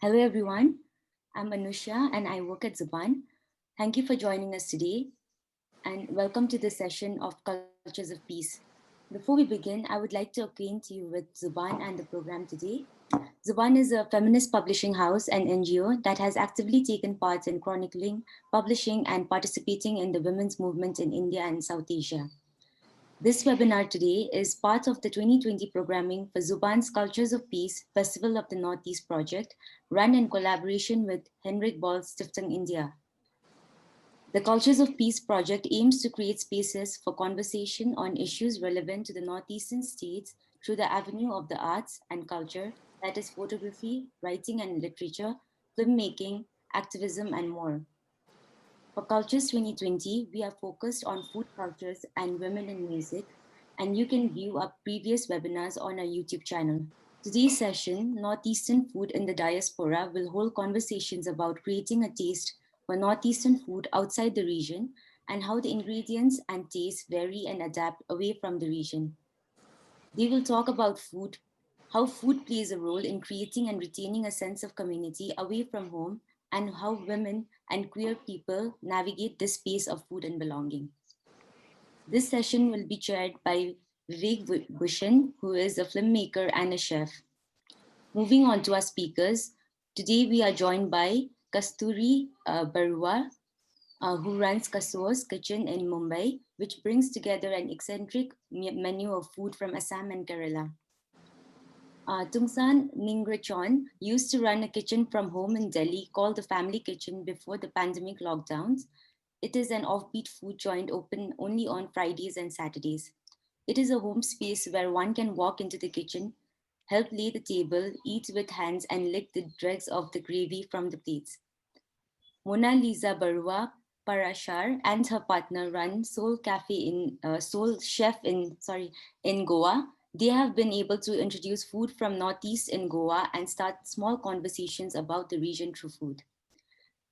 Hello everyone, I'm Anusha and I work at Zubaan. Thank you for joining us today and welcome to this session of Cultures of Peace. Before we begin, I would like to acquaint you with Zubaan and the program today. Zubaan is a feminist publishing house and NGO that has actively taken part in chronicling, publishing and participating in the women's movement in India and South Asia. This webinar today is part of the 2020 programming for Zubaan's Cultures of Peace Festival of the Northeast project, run in collaboration with Heinrich Boell Stiftung India. The Cultures of Peace project aims to create spaces for conversation on issues relevant to the Northeastern states through the avenue of the arts and culture, that is photography, writing and literature, filmmaking, activism, and more. For Cultures 2020, we are focused on food cultures and women in music, and you can view our previous webinars on our YouTube channel. Today's session, Northeastern Food in the Diaspora, will hold conversations about creating a taste for Northeastern food outside the region and how the ingredients and tastes vary and adapt away from the region. They will talk about food, how food plays a role in creating and retaining a sense of community away from home, and how women and queer people navigate this space of food and belonging. This session will be chaired by Vivek Bhushan, who is a filmmaker and a chef. Moving on to our speakers, today we are joined by Kasturi Barua, who runs Kasturi's Kitchen in Mumbai, which brings together an eccentric menu of food from Assam and Kerala. Tungshang Ningreichon used to run a kitchen from home in Delhi called the Family Kitchen before the pandemic lockdowns. It is an offbeat food joint open only on Fridays and Saturdays. It is a home space where one can walk into the kitchen, help lay the table, eat with hands, and lick the dregs of the gravy from the plates. Monalisha Baruah Parashar and her partner run Soul Cafe Soul Chef in Goa. They have been able to introduce food from Northeast in Goa and start small conversations about the region through food.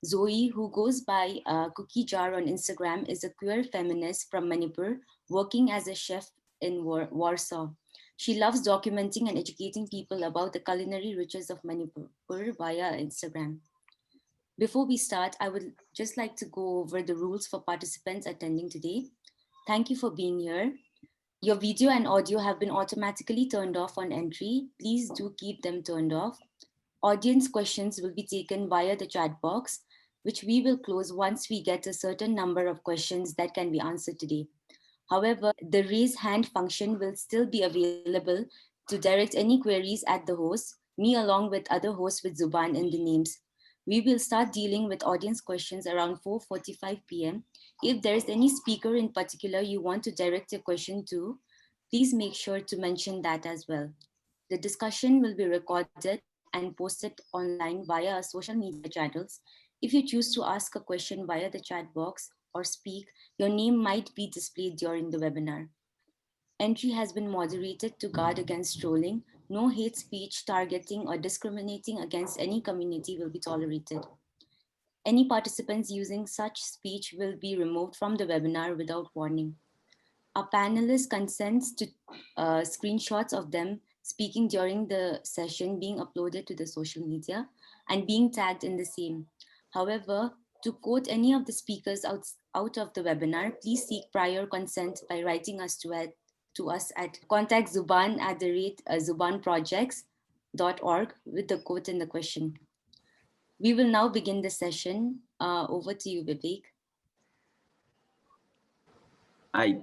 Zoe, who goes by Cookie Jar on Instagram, is a queer feminist from Manipur working as a chef in Warsaw. She loves documenting and educating people about the culinary riches of Manipur via Instagram. Before we start, I would just like to go over the rules for participants attending today. Thank you for being here. Your video and audio have been automatically turned off on entry. Please do keep them turned off. Audience questions will be taken via the chat box, which we will close once we get a certain number of questions that can be answered today. However, the raise hand function will still be available to direct any queries at the host, me along with other hosts with Zubaan in the names. We will start dealing with audience questions around 4:45 p.m. If there is any speaker in particular you want to direct your question to, please make sure to mention that as well. The discussion will be recorded and posted online via our social media channels. If you choose to ask a question via the chat box or speak, your name might be displayed during the webinar. Entry has been moderated to guard against trolling. No hate speech, targeting, or discriminating against any community will be tolerated. Any participants using such speech will be removed from the webinar without warning. Our panelist consents to screenshots of them speaking during the session being uploaded to the social media and being tagged in the same. However, to quote any of the speakers out of the webinar, please seek prior consent by writing us to us at contactzubaan@zubaanprojects.org with the quote in the question. We will now begin the session. Over to you, Vivek. Hi,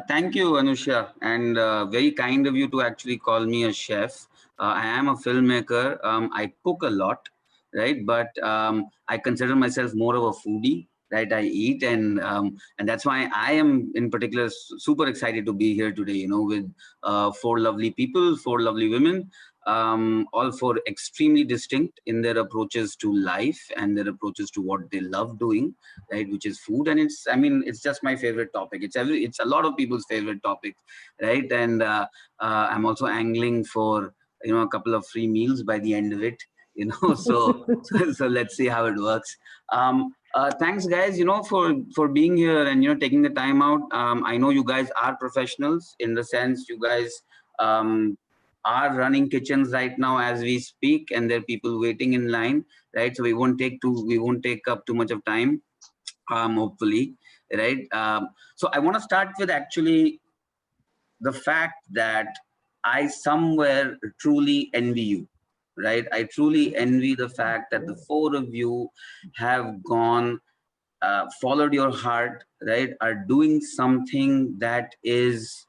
thank you, Anusha, and very kind of you to actually call me a chef. I am a filmmaker. I cook a lot, right? But I consider myself more of a foodie, right? I eat, and that's why I am in particular super excited to be here today. You know, with four lovely people, four lovely women, all four extremely distinct in their approaches to life and their approaches to what they love doing, right, which is food. And it's just my favorite topic. It's a lot of people's favorite topic, right? And I'm also angling for a couple of free meals by the end of it, so let's see how it works. Thanks guys, for being here and taking the time out. I know you guys are professionals in the sense you guys are running kitchens right now as we speak, and there are people waiting in line, right? So we won't take up too much of time, hopefully, right? So I want to start with actually the fact that I somewhere truly envy you, right? I truly envy the fact that the four of you have gone, followed your heart, right? Are doing something that is,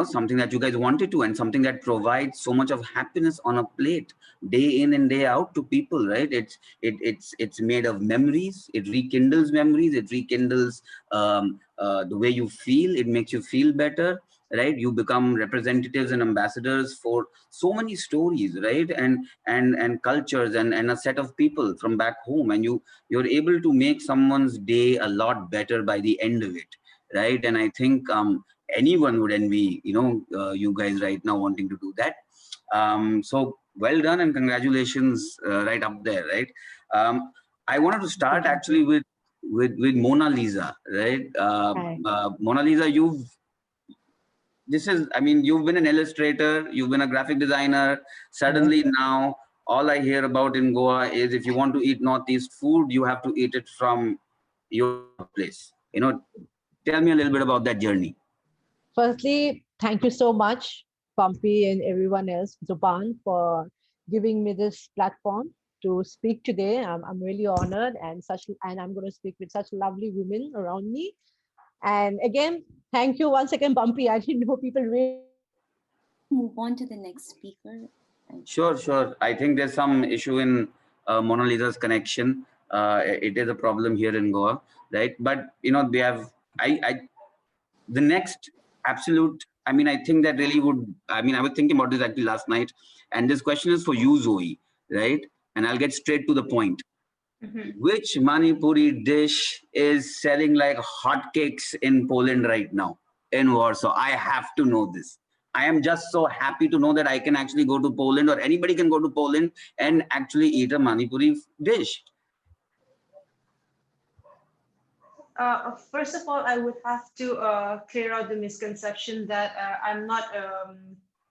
something that you guys wanted to, and something that provides so much of happiness on a plate day in and day out to people, right? It's made of memories. It rekindles memories. It rekindles the way you feel. It makes you feel better, right? You become representatives and ambassadors for so many stories, right? And cultures, and a set of people from back home, and you're able to make someone's day a lot better by the end of it, right? And I think anyone would envy, you guys right now wanting to do that. So well done, and congratulations, right up there, right? I wanted to start actually with Mona Lisa, right? Mona Lisa, you've been an illustrator, you've been a graphic designer. Suddenly now, all I hear about in Goa is if you want to eat Northeast food, you have to eat it from your birthplace. Tell me a little bit about that journey. Firstly, thank you so much, Pumpy and everyone else, Zubaan, for giving me this platform to speak today. I'm really honored, and I'm going to speak with such lovely women around me. And again, thank you once again, Bumpy. I didn't know people really. Move on to the next speaker. Sure. I think there's some issue in Mona Lisa's connection. It is a problem here in Goa, right? But they have the next absolute. I think that really would. I was thinking about this actually last night, and this question is for you, Zoe, right? And I'll get straight to the point. Which Manipuri dish is selling like hotcakes in Poland right now, in Warsaw? I have to know this. I am just so happy to know that I can actually go to Poland, or anybody can go to Poland and actually eat a Manipuri dish. First of all, I would have to clear out the misconception that I'm not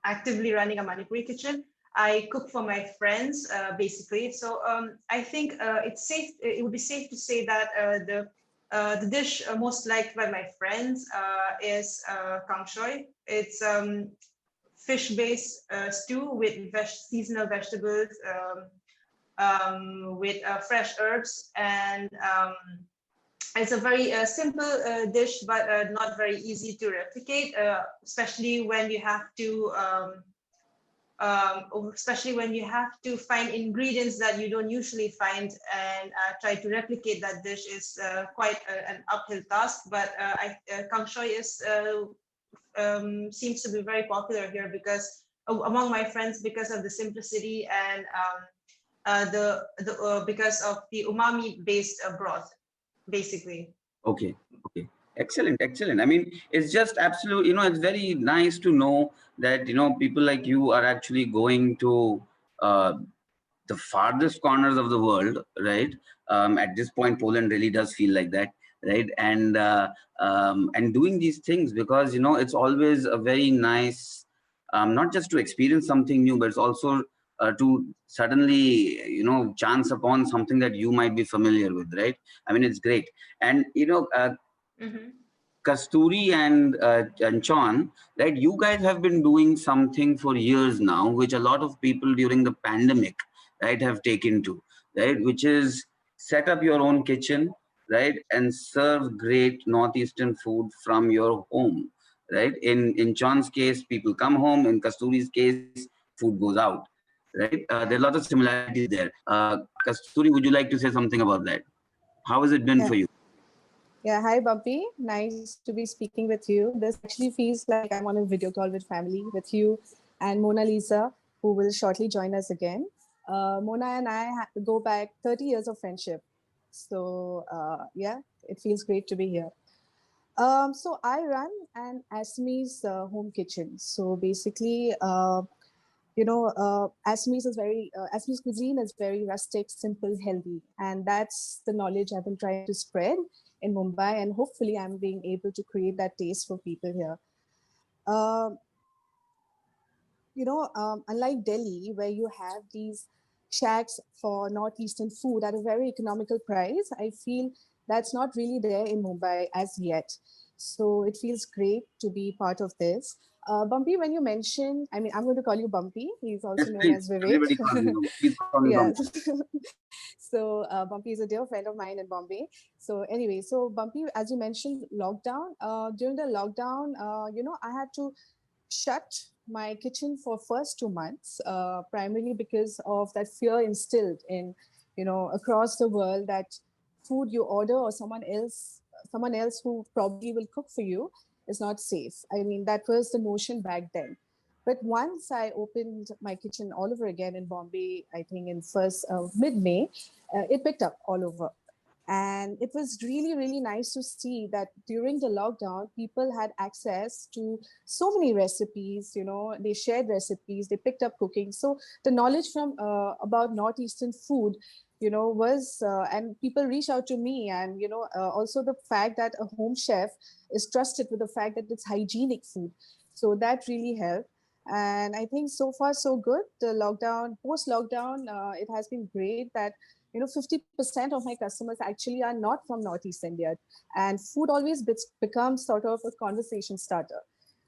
actively running a Manipuri kitchen. I cook for my friends, basically. So I think it's safe. It would be safe to say that the dish most liked by my friends is kangsoy. It's fish-based stew with seasonal vegetables, with fresh herbs, and it's a very simple dish, but not very easy to replicate, especially when you have to find ingredients that you don't usually find, and try to replicate that dish is quite an uphill task. But kangsoy seems to be very popular here because among my friends, because of the simplicity and because of the umami based broth, basically. Okay. Excellent. It's just absolute, it's very nice to know that, people like you are actually going to the farthest corners of the world, right? At this point, Poland really does feel like that, right? And doing these things because, it's always a very nice, not just to experience something new, but it's also to suddenly, chance upon something that you might be familiar with, right? It's great. And, Kasturi and Chon, right? You guys have been doing something for years now, which a lot of people during the pandemic, right, have taken to, right? Which is set up your own kitchen, right, and serve great Northeastern food from your home, right? In Chon's case, people come home. In Kasturi's case, food goes out, right? There are lots of similarities there. Kasturi, would you like to say something about that? How has it been for you? Yeah, hi Bumpy. Nice to be speaking with you. This actually feels like I'm on a video call with family, with you and Mona Lisa, who will shortly join us again. Mona and I go back 30 years of friendship. So yeah, it feels great to be here. So I run an Assamese home kitchen. So basically, Assamese cuisine is very rustic, simple, healthy, and that's the knowledge I've been trying to spread in Mumbai, and hopefully I'm being able to create that taste for people here. unlike Delhi, where you have these shacks for Northeastern food at a very economical price, I feel that's not really there in Mumbai as yet. So it feels great to be part of this. Bumpy, when you mentioned, I mean, I'm going to call you Bumpy. He's also Yes, known please. as Vivek. Everybody calls me Bumpy. Please call me Yes. Bumpy. So Bumpy is a dear friend of mine in Bombay. So anyway, so Bumpy, as you mentioned, lockdown. During the lockdown, I had to shut my kitchen for first 2 months, primarily because of that fear instilled in, across the world that food you order or someone else who probably will cook for you is not safe. I mean, that was the notion back then. But once I opened my kitchen all over again in Bombay, I think in first mid-May, it picked up all over. And it was really, really nice to see that during the lockdown, people had access to so many recipes. They shared recipes, they picked up cooking. So the knowledge from about Northeastern food, was, and people reach out to me. And, also the fact that a home chef is trusted with the fact that it's hygienic food. So that really helped. And I think so far so good. The lockdown, post lockdown, it has been great that 50% of my customers actually are not from Northeast India, and food always becomes sort of a conversation starter.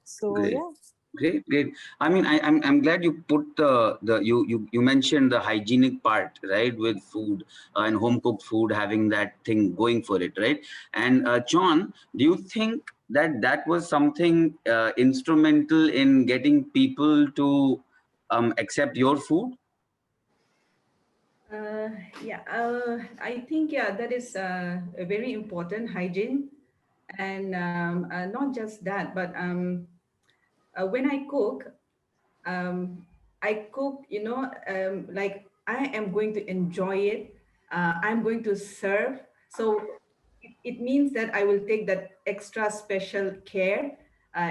So Great. yeah. Great, great. I mean, I'm glad you put you mentioned the hygienic part, right, with food and home cooked food having that thing going for it, right? And John, do you think that that was something instrumental in getting people to accept your food? Uh, I think that is a very important hygiene, and not just that, but when I cook, um, I cook, like I am going to enjoy it. I'm going to serve. So it means that I will take that extra special care,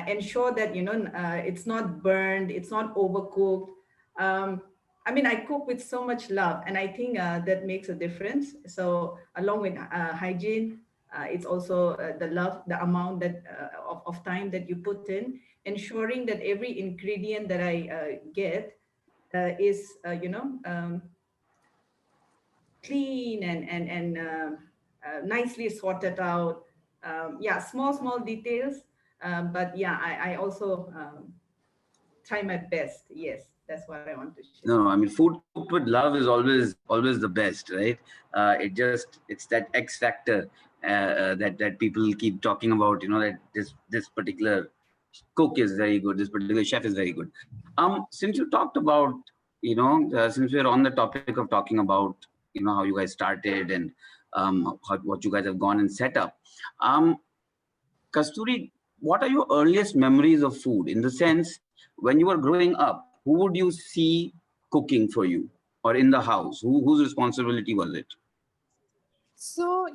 ensure that, it's not burned, it's not overcooked. Um, I mean, I cook with so much love, and I think that makes a difference. So along with hygiene, it's also the love, the amount that of time that you put in, ensuring that every ingredient that I get is, clean and nicely sorted out. Small details, but yeah, I also try my best. Yes, that's what I want to share. No, I mean, food cooked with love is always the best, right? It's that X factor that people keep talking about. That this particular cook is very good, this particular chef is very good. Since you talked about, since we're on the topic of talking about, how you guys started and what you guys have gone and set up. Kasturi, what are your earliest memories of food? In the sense, when you were growing up, who would you see cooking for you, or in the house? Whose responsibility was it? So,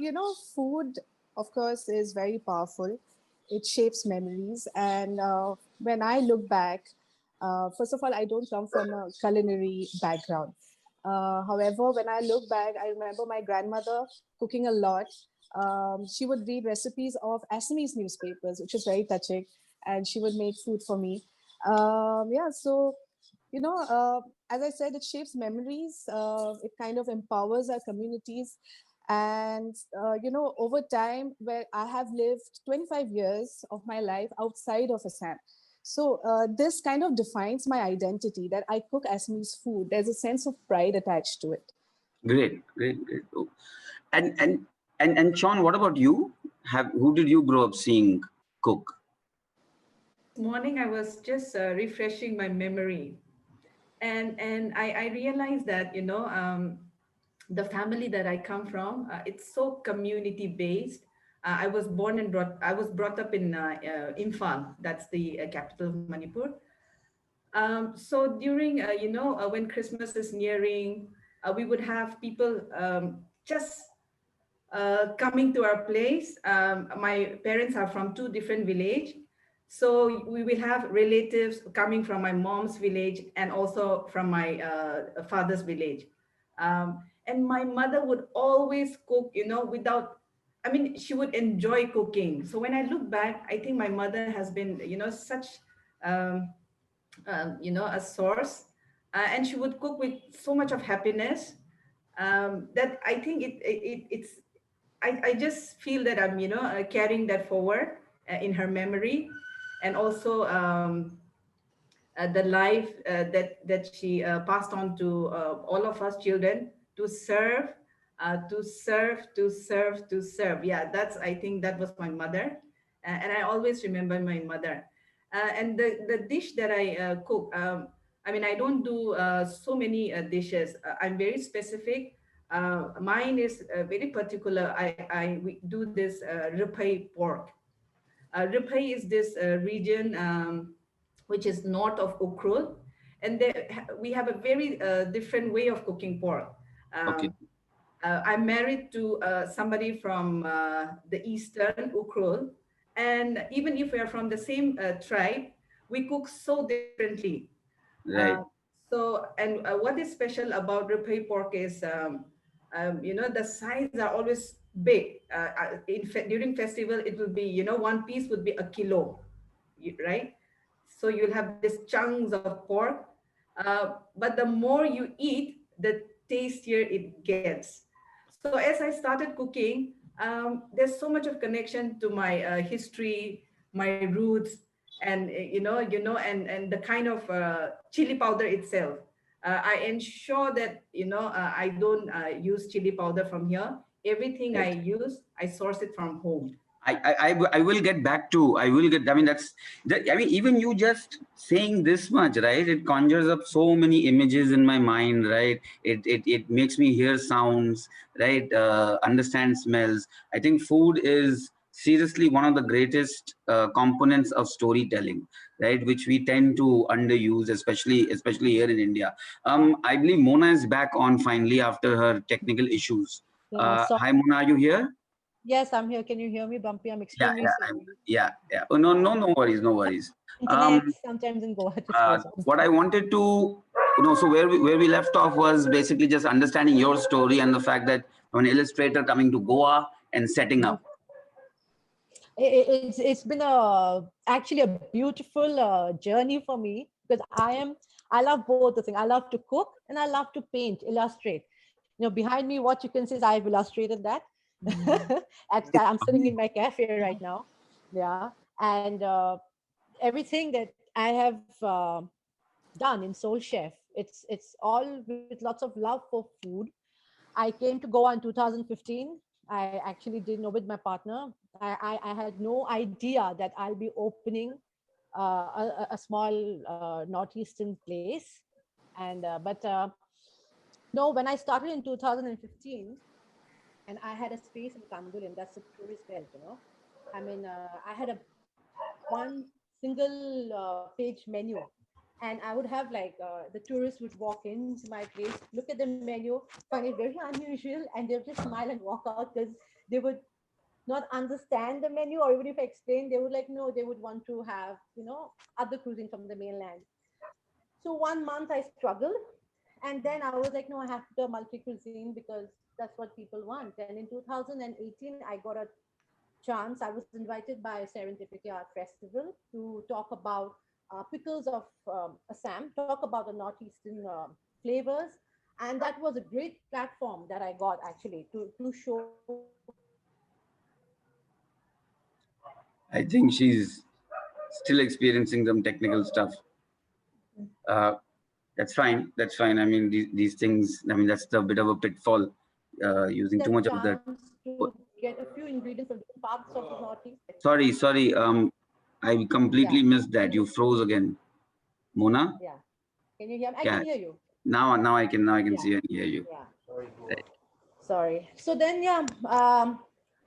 food, of course, is very powerful. It shapes memories. And when I look back, first of all, I don't come from a culinary background. However, when I look back, I remember my grandmother cooking a lot. She would read recipes of Assamese newspapers, which is very touching, and she would make food for me. So, you know, uh, as I said, it shapes memories. It kind of empowers our communities. And, over time, where I have lived 25 years of my life outside of Assam. So this kind of defines my identity that I cook Assamese food. There's a sense of pride attached to it. Great, great, great. Oh. And Sean, what about you? Who did you grow up seeing cook? This morning I was just refreshing my memory, and I realized that, the family that I come from, it's so community based. I was brought up in Imphal, that's the capital of Manipur. So during, when Christmas is nearing, we would have people just coming to our place. My parents are from two different villages. So we will have relatives coming from my mom's village and also from my father's village. And my mother would always cook, I mean, she would enjoy cooking. So when I look back, I think my mother has been, such um, a source, and she would cook with so much of happiness that I think it's I just feel that I'm carrying that forward in her memory, and also the life that she passed on to all of us children, to serve, to serve. Yeah, that's, I think that was my mother, and I always remember my mother. And the dish that I cook, I mean, I don't do so many dishes. I'm very specific. Mine is very particular. We do this ripai pork. Ripai is this region which is north of Ukrul, and we have a very different way of cooking pork. Okay. I'm married to somebody from the eastern Ukrul, and even if we are from the same tribe, we cook so differently. Right. And what is special about ribeye pork is, the size are always big. During festival, it will be, one piece would be a kilo, right? So you'll have these chunks of pork, but the more you eat, the tastier it gets. So as I started cooking, there's so much of connection to my history, my roots, and and the kind of chili powder itself. I ensure that I don't use chili powder from here. Everything I Right. use, I source it from home. I will get back to, I will get, I mean, I mean, even you just saying this much, right? It conjures up so many images in my mind, right? It makes me hear sounds, right? Understand smells. I think food is seriously one of the greatest components of storytelling, right? Which we tend to underuse, especially here in India. I believe Mona is back on finally after her technical issues. Yeah, Hi, Mona, are you here? yes, I'm here. Can you hear me, Bumpy? I'm Yeah, extremely yeah, sorry. yeah. Oh, no, no, no worries, no worries. Internet sometimes in Goa just goes on. What I wanted to, so where we left off was basically just understanding your story and the fact that an illustrator coming to Goa and setting up. It's been actually a beautiful journey for me, because I love both the things. I love to cook and I love to paint, illustrate. Behind me, what you can see is I've illustrated that. I'm sitting in my cafe right now. Yeah, and everything that I have done in Soul Chef, it's all with lots of love for food. I came to Goa in 2015. I actually didn't know with my partner. I had no idea that I'll be opening a small northeastern place. And no, when I started in 2015, and I had a space in Kandulim, that's a tourist belt, I mean, I had a one single page menu, and I would have like the tourists would walk into my place, look at the menu, find it very unusual, and they'll just smile and walk out, because they would not understand the menu, or even if I explained, they would like, no, they would want to have other cuisine from the mainland. So 1 month I struggled, and then I was like, no, I have to do multi cuisine, because that's what people want. And in 2018 I got a chance. I was invited by Serendipity Art Festival to talk about pickles of Assam, talk about the northeastern flavors, and that was a great platform that I got actually to show I think she's still experiencing some technical stuff. Uh, that's fine. That's fine. I mean, these things, I mean, that's the bit of a pitfall, using too that much of that. chance to get a few ingredients from different parts of the northeast. Sorry. I completely Yeah, missed that. You froze again. Mona? yeah. Can you hear me? I Yeah. can hear you. Now I can Yeah, see and hear you. yeah. Right. Sorry. So then, yeah,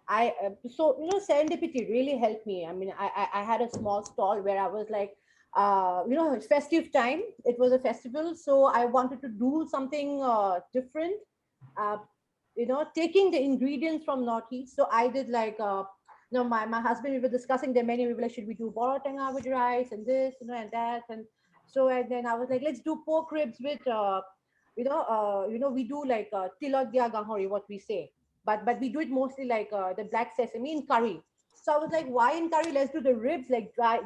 I so serendipity really helped me. I mean, I had a small stall where I was like, it's festive time. It was a festival, so I wanted to do something different. Uh, taking the ingredients from Northeast. So I did like, my husband, we were discussing the menu. We were like, should we do borotanga with rice and this, and that, and so, and then I was like, let's do pork ribs with we do like tilodya gahori, what we say, but we do it mostly like the black sesame in curry. So I was like, why in curry? Let's do the ribs like dry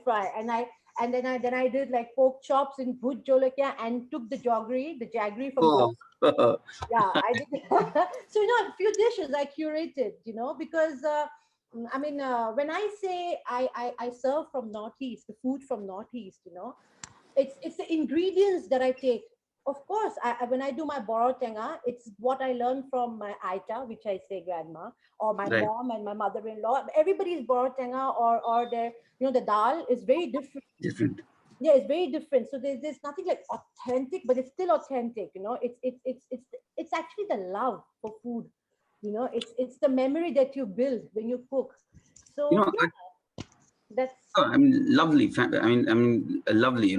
fry. and then I did like pork chops in Bhut Jolakya and took the jaggery from Goa. Oh. Yeah, I did. So a few dishes I curated, because when I say I serve from Northeast, the food from Northeast, it's the ingredients that I take. Of course, when I do my borotenga, it's what I learned from my aita, which I say grandma, or my Right. mom and my mother-in-law. Everybody's borotenga or their, the dal is very different. Different. Yeah, it's very different. So there's nothing like authentic, but it's still authentic. It's actually the love for food. It's the memory that you build when you cook. You So know, yeah, that's I mean, lovely. Lovely.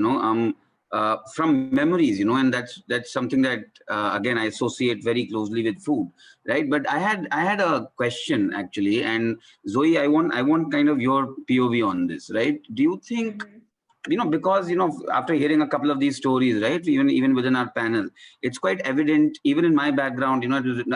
From memories. And that's something that again I associate very closely with food, right? But I had a question actually, and Zoe, I want kind of your POV on this, right? Do you think, because after hearing a couple of these stories, right, even within our panel, it's quite evident, even in my background,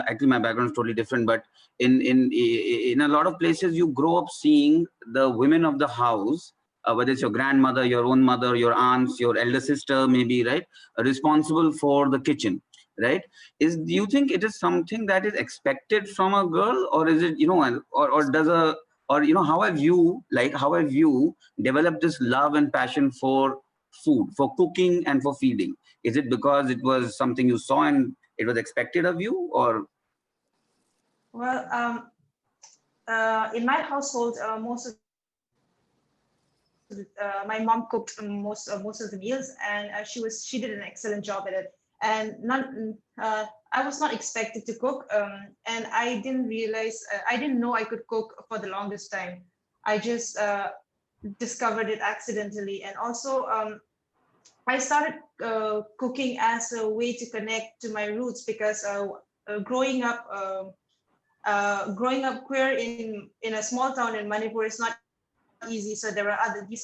actually my background is totally different, but in a lot of places you grow up seeing the women of the house, whether it's your grandmother, your own mother, your aunts, your elder sister, maybe, right, responsible for the kitchen, right? Do you think it is something that is expected from a girl, or is it, or does a, or how have you developed this love and passion for food, for cooking and for feeding? Is it because it was something you saw and it was expected of you, or? Well, in my household, my mom cooked most of the meals, and she did an excellent job at it. And I was not expected to cook, and I didn't realize, I didn't know I could cook for the longest time. I just discovered it accidentally, and also I started cooking as a way to connect to my roots, because growing up queer in a small town in Manipur is not easy. So there are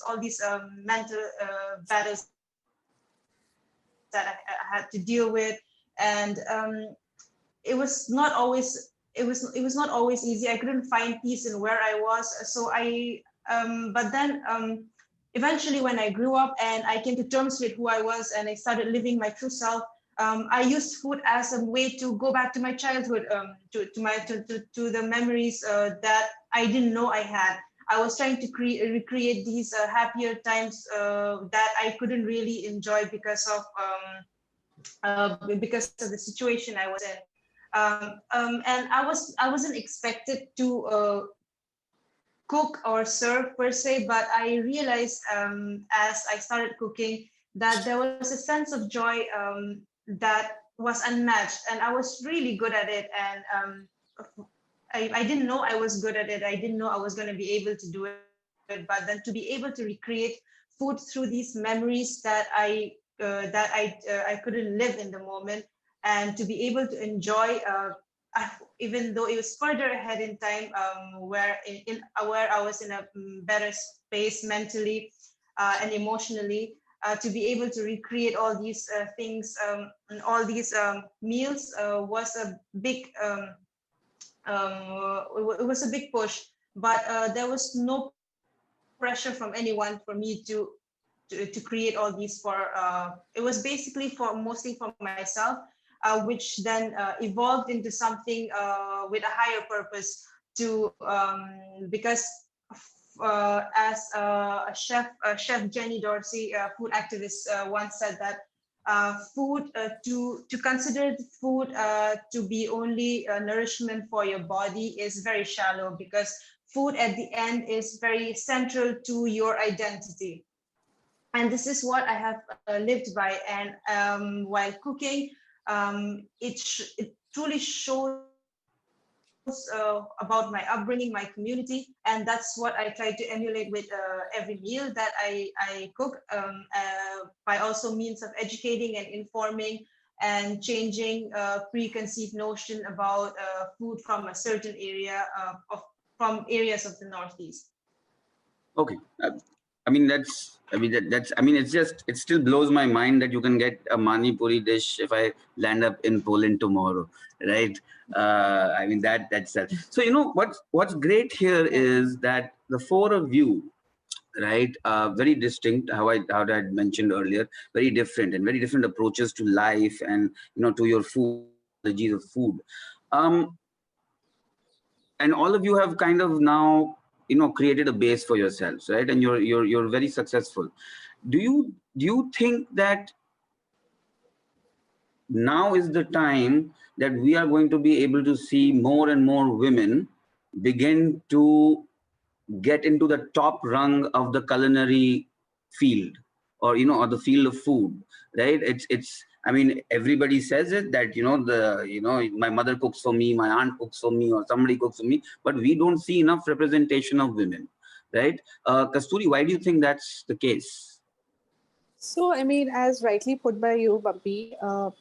all these mental battles that I had to deal with, and it was not always not always easy. I couldn't find peace in where I was. So but then eventually, when I grew up and I came to terms with who I was and I started living my true self, I used food as a way to go back to my childhood, to the memories that I didn't know I had. I was trying to recreate these happier times that I couldn't really enjoy because of the situation I was in. And I wasn't expected to cook or serve per se, but I realized as I started cooking that there was a sense of joy that was unmatched, and I was really good at it. And I didn't know I was good at it. I didn't know I was going to be able to do it. But then to be able to recreate food through these memories that I couldn't live in the moment, and to be able to enjoy, even though it was further ahead in time, where I was in a better space mentally and emotionally, to be able to recreate all these things and all these meals was a big. It was a big push, but there was no pressure from anyone for me to create all these for. It was basically mostly for myself, which then evolved into something with a higher purpose. Because as chef Jenny Dorsey, food activist, once said that food to consider food to be only nourishment for your body is very shallow, because food at the end is very central to your identity. And this is what I have lived by. And while cooking, it truly shows about my upbringing, my community, and that's what I try to emulate with every meal that I cook, by also means of educating and informing and changing preconceived notion about food from a certain area from areas of the Northeast. Okay. It still blows my mind that you can get a Manipuri dish if I land up in Poland tomorrow, right? That's that. So what's great here is that the four of you right? Very distinct, how I mentioned earlier, very different and very different approaches to life and to your food, ideologies of food. Um, and all of you have kind of now created a base for yourselves, right? And you're very successful. Do you think that now is the time that we are going to be able to see more and more women begin to get into the top rung of the culinary field, or the field of food, right? It's I mean, everybody says it that my mother cooks for me, my aunt cooks for me, or somebody cooks for me, but we don't see enough representation of women, right? Kasturi, why do you think that's the case? So, I mean, as rightly put by you, Bumpy, the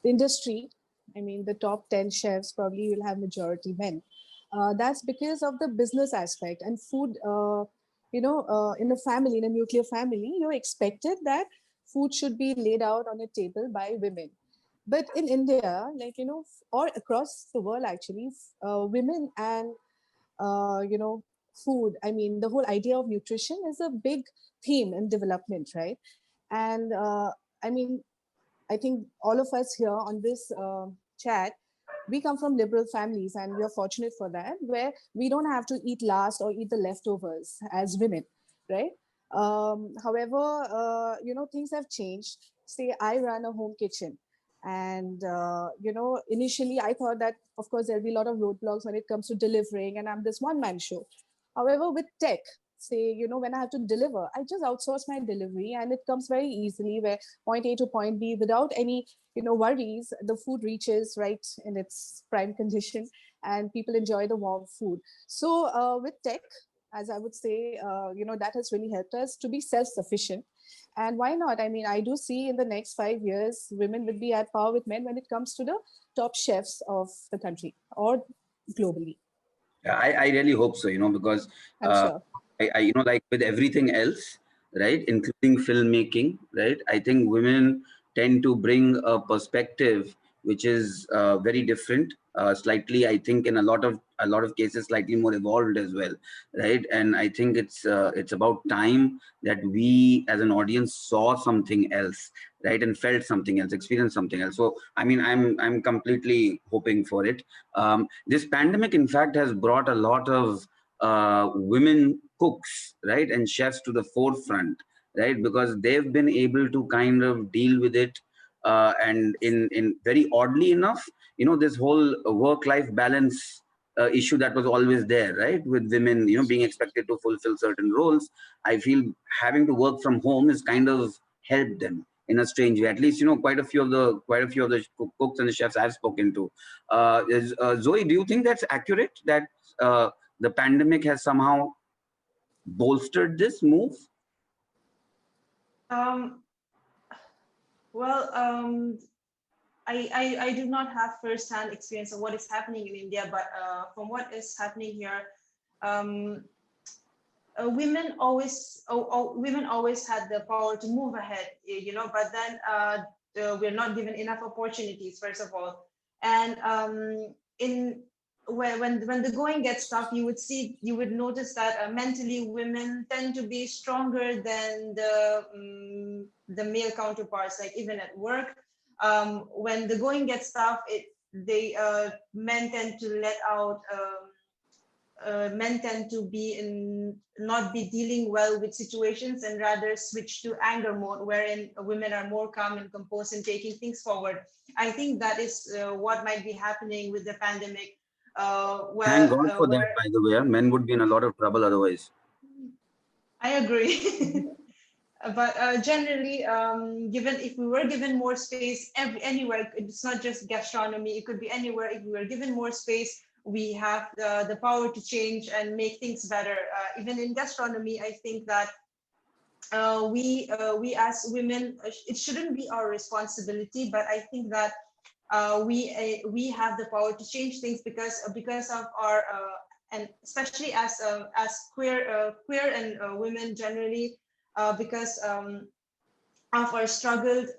industry, I mean, the top 10 chefs probably will have majority men. That's because of the business aspect and food. In a family, in a nuclear family, you're expected that food should be laid out on a table by women. But in India, or across the world, actually, women and food. I mean, the whole idea of nutrition is a big theme in development, right? And I mean, I think all of us here on this chat, we come from liberal families and we are fortunate for that, where we don't have to eat last or eat the leftovers as women, right? However, things have changed. Say, I run a home kitchen. And, initially I thought that, of course, there'll be a lot of roadblocks when it comes to delivering, and I'm this one man show. However, with tech, say, when I have to deliver, I just outsource my delivery and it comes very easily, where point A to point B without any worries, the food reaches right in its prime condition and people enjoy the warm food. So with tech, as I would say, that has really helped us to be self-sufficient. And why not? I mean, I do see in the next 5 years women will be at par with men when it comes to the top chefs of the country or globally. Yeah, I really hope so, because I'm sure. like with everything else, right, including filmmaking, right, I think women tend to bring a perspective which is very different, slightly, I think, in a lot of cases, slightly more evolved as well, right? And I think it's about time that we as an audience saw something else, right, and felt something else, experienced something else. So I mean, I'm completely hoping for it. This pandemic, in fact, has brought a lot of women cooks, right, and chefs to the forefront, right, because they've been able to kind of deal with it, and in very oddly enough, this whole work-life balance issue that was always there, right, with women, being expected to fulfill certain roles. I feel having to work from home is kind of helped them in a strange way. At least, quite a few of the cooks and the chefs I've spoken to. Zoe, do you think that's accurate? That the pandemic has somehow bolstered this move? Um, well, I do not have first-hand experience of what is happening in India, but from what is happening here, um, women always had the power to move ahead, but then we're not given enough opportunities, first of all. And in when the going gets tough, you would notice that mentally women tend to be stronger than the male counterparts, like even at work. When the going gets tough, men tend to let out. Men tend to not be dealing well with situations and rather switch to anger mode, wherein women are more calm and composed and taking things forward. I think that is what might be happening with the pandemic. Thank God for that, by the way. Men would be in a lot of trouble otherwise. I agree. But generally, given if we were given more space anywhere, it's not just gastronomy, it could be anywhere. If we were given more space, we have the power to change and make things better. Even in gastronomy, I think that we as women, it shouldn't be our responsibility, but I think that we have the power to change things because of our and especially as queer and women generally, because of our struggles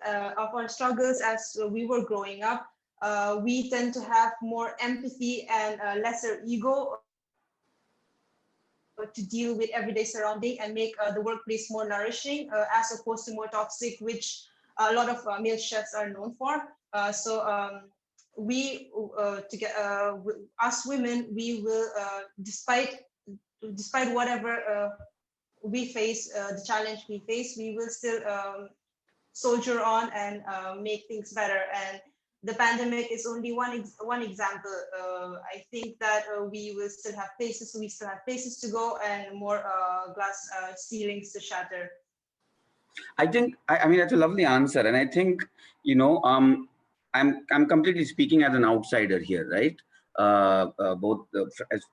as we were growing up. We tend to have more empathy and lesser ego to deal with everyday surrounding and make the workplace more nourishing as opposed to more toxic, which a lot of male chefs are known for. We, us women, we will, despite whatever we face, the challenge we face, we will still soldier on and make things better. And the pandemic is only one example. I think that we still have places to go and more glass ceilings to shatter. I think, I mean, that's a lovely answer. And I think, you know, I'm completely speaking as an outsider here, right? Both,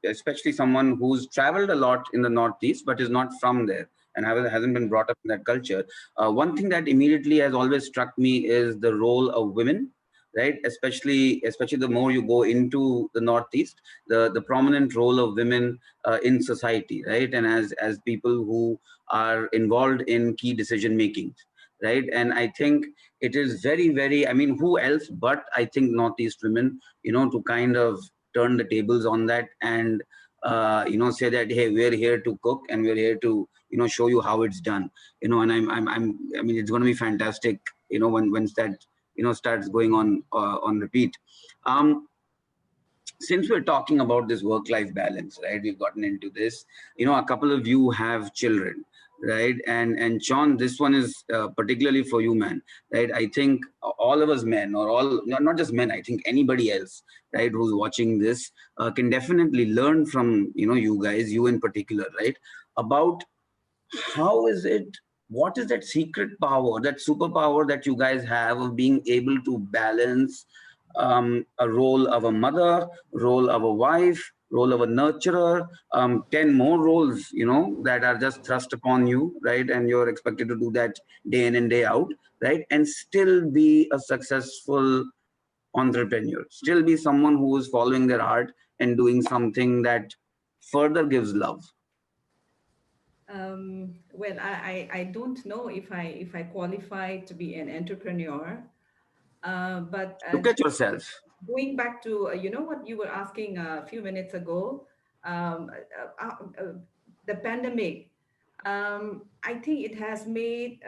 especially someone who's traveled a lot in the Northeast, but is not from there and hasn't been brought up in that culture. One thing that immediately has always struck me is the role of women, right? Especially the more you go into the Northeast, the prominent role of women in society, right? And as people who are involved in key decision making, right? And I think it is very, very, I mean, who else but I think Northeast women, you know, to kind of turn the tables on that and, you know, say that, hey, we're here to cook and we're here to, you know, show you how it's done, you know. And I mean, it's going to be fantastic, you know, when that, you know, starts going on repeat. Since we're talking about this work-life balance, right? We've gotten into this, you know, a couple of you have children, right? And Chon, this one is particularly for you, man, right? I think all of us men, or all, not just men, I think anybody else, right, who's watching this can definitely learn from, you know, you guys, you in particular, right, about how is it, what is that secret power, that superpower that you guys have of being able to balance a role of a mother, role of a wife, role of a nurturer, 10 more roles, you know, that are just thrust upon you, right? And you're expected to do that day in and day out, right? And still be a successful entrepreneur, still be someone who is following their heart and doing something that further gives love. Well, I don't know if I qualify to be an entrepreneur, but Look at yourself. going back to you know what you were asking a few minutes ago, um, the pandemic. I think it has made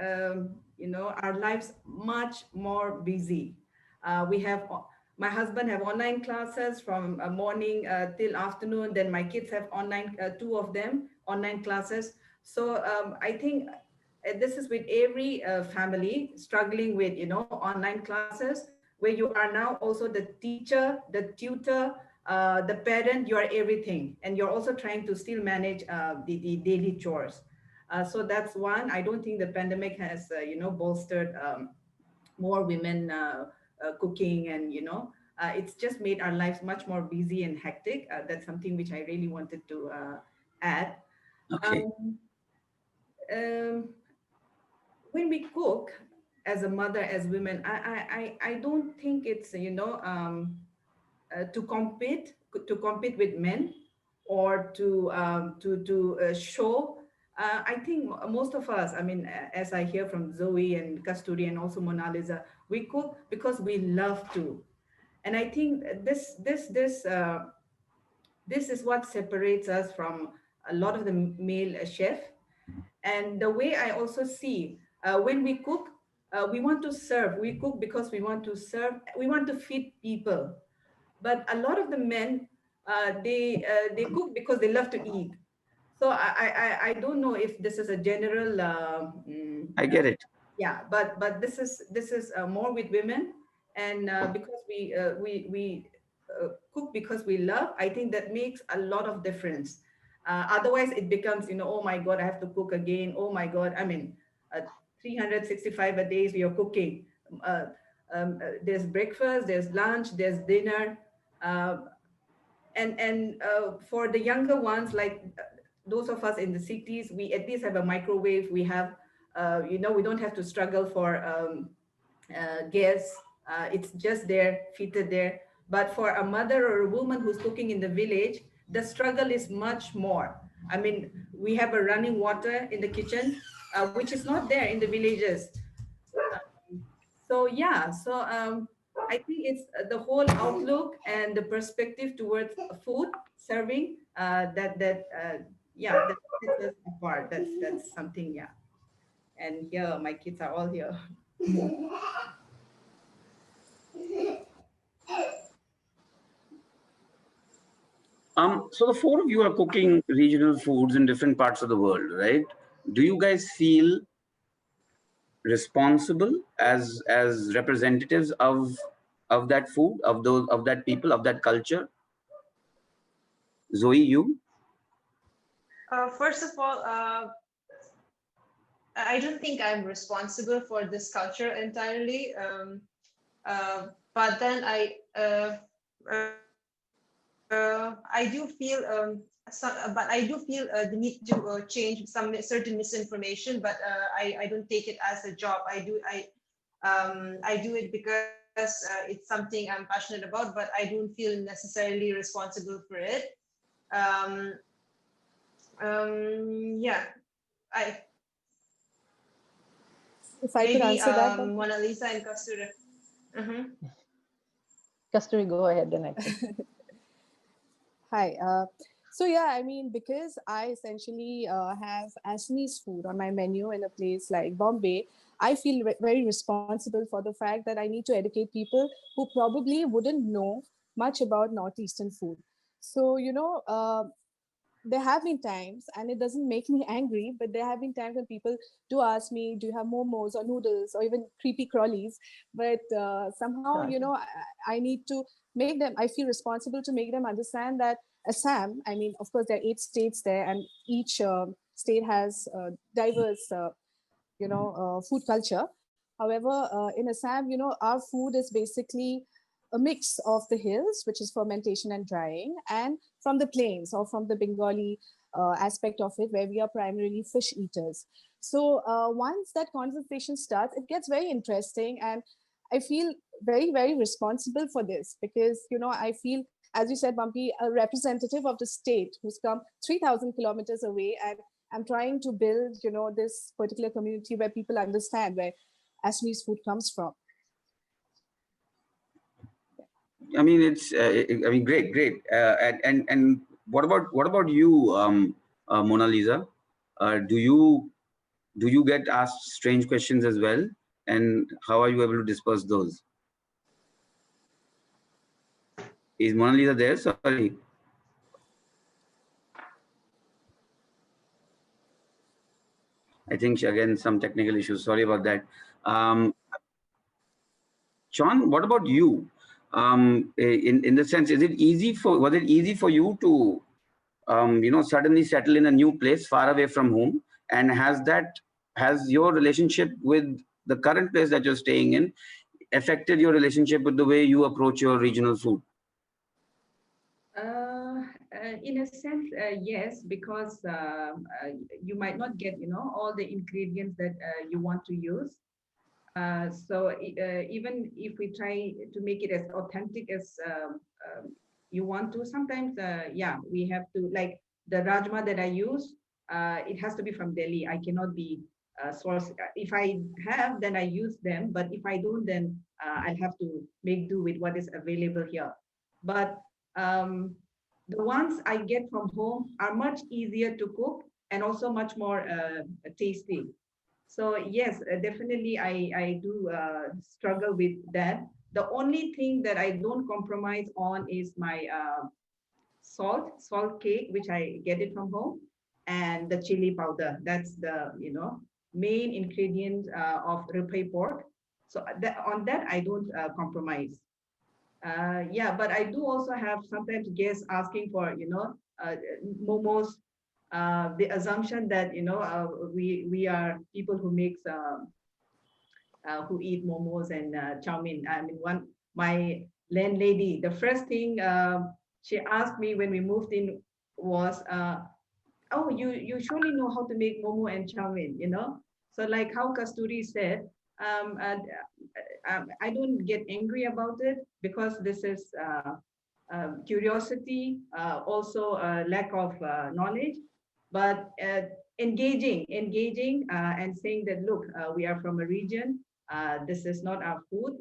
you know, our lives much more busy. We have my husband have online classes from morning till afternoon. Then my kids have online, two of them online classes. So I think this is with every family struggling with, you know, online classes, where you are now also the teacher, the tutor, the parent. You are everything, and you're also trying to still manage the daily chores. So that's one. I don't think the pandemic has you know, bolstered more women cooking, and you know, it's just made our lives much more busy and hectic. That's something which I really wanted to add. Okay. um, um, when we cook as a mother, as women, I don't think it's, you know, to compete with men, or to show. I think most of us, I mean, as I hear from Zoe and Kasturi and also Monalisa, we cook because we love to. And I think this is what separates us from a lot of the male chef. And the way I also see, when we cook, we want to serve. We cook because we want to serve. We want to feed people. But a lot of the men, they cook because they love to eat. So I don't know if this is a general I get it. yeah, but this is more with women. And because we cook because we love, I think that makes a lot of difference. Otherwise it becomes, you know, oh my god, I have to cook again. Oh my god, I mean, 365 a days we are cooking. There's breakfast, there's lunch, there's dinner. uh, and for the younger ones, like those of us in the cities, we at least have a microwave. We have, you know, we don't have to struggle for gas. It's just there, fitted there. But for a mother or a woman who's cooking in the village, the struggle is much more. I mean, we have a running water in the kitchen, which is not there in the villages. So yeah, so I think it's the whole outlook and the perspective towards food serving, that yeah, that sets us apart. That's something, yeah. And here, my kids are all here. So the four of you are cooking regional foods in different parts of the world, right? Do you guys feel responsible as representatives of that food, of those, of that people, of that culture? Zoe, you? First of all, I don't think I'm responsible for this culture entirely. But then I do feel but I do feel the need to change some certain misinformation. But I don't take it as a job. I do it because it's something I'm passionate about. But I don't feel necessarily responsible for it. Um, yeah, I If I could maybe answer that, Monalisa and Kasturi. Kasturi, go ahead the next. hi. So yeah, I mean, because I essentially have Assamese food on my menu in a place like Bombay, I feel very responsible for the fact that I need to educate people who probably wouldn't know much about Northeastern food. So, there have been times, and it doesn't make me angry, but there have been times when people do ask me, do you have momos or noodles or even creepy crawlies? But somehow, I need to make them, I feel responsible to make them understand that Assam, I mean, of course, there are 8 states there, and each state has diverse, food culture. However, in Assam, our food is basically a mix of the hills, which is fermentation and drying, and from the plains or from the Bengali aspect of it, where we are primarily fish eaters. So once that conversation starts, it gets very interesting, and I feel very, very responsible for this because, I feel, as you said, Bumpy, a representative of the state who's come 3,000 kilometers away, and I'm trying to build, this particular community where people understand where Assamese food comes from. I mean, it's. I mean, great, great. And what about you, Mona Lisa? Do you get asked strange questions as well? And how are you able to disperse those? Is Mona Lisa there? Sorry. I think again some technical issues. Sorry about that. Chon, what about you? In the sense, was it easy for you to suddenly settle in a new place far away from home? And has your relationship with the current place that you're staying in affected your relationship with the way you approach your regional food? In a sense, yes, because you might not get, all the ingredients that you want to use. So even if we try to make it as authentic as you want to, sometimes, yeah, we have to, like the rajma that I use, it has to be from Delhi. I cannot be source. If I have, then I use them. But if I don't, then I'll have to make do with what is available here. But the ones I get from home are much easier to cook and also much more tasty. So yes, definitely I do struggle with that. The only thing that I don't compromise on is my salt cake, which I get it from home, and the chili powder. That's the main ingredient of ribeye pork. So on that I don't compromise. Yeah, but I do also have sometimes guests asking for momos. The assumption that we are people who makes who eat momos and chow mein. I mean, my landlady, the first thing she asked me when we moved in was, "Oh, you surely know how to make momo and chow mein, you know?" So like how Kasturi said, I don't get angry about it because this is curiosity, also lack of knowledge, but engaging and saying that, look, we are from a region, this is not our food,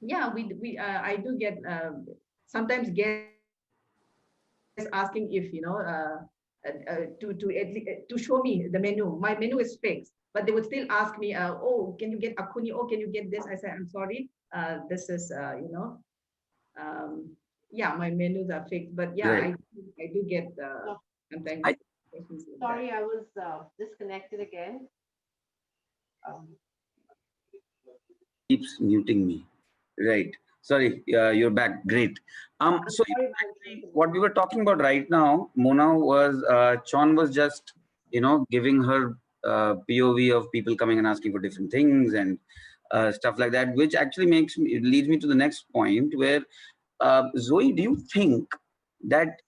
yeah, we I do get sometimes guests asking if, to show me the menu. My menu is fixed, but they would still ask me, oh, can you get akuni? Oh, can you get this? I said, I'm sorry, this is, yeah, my menus are fixed, but yeah, Right. I do get sometimes I- questions like Sorry, I was disconnected again. Keeps muting me. Right. Sorry, you're back. Great. So actually, what we were talking about right now, Mona, was Chon was just giving her POV of people coming and asking for different things and stuff like that, which actually leads me to the next point where Zoe, do you think that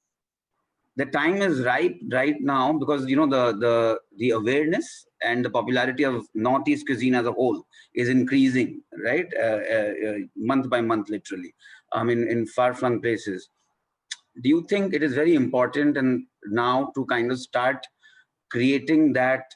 the time is ripe right now, because the awareness and the popularity of Northeast cuisine as a whole is increasing, right? Month by month, literally. In far-flung places. Do you think it is very important and now to kind of start creating that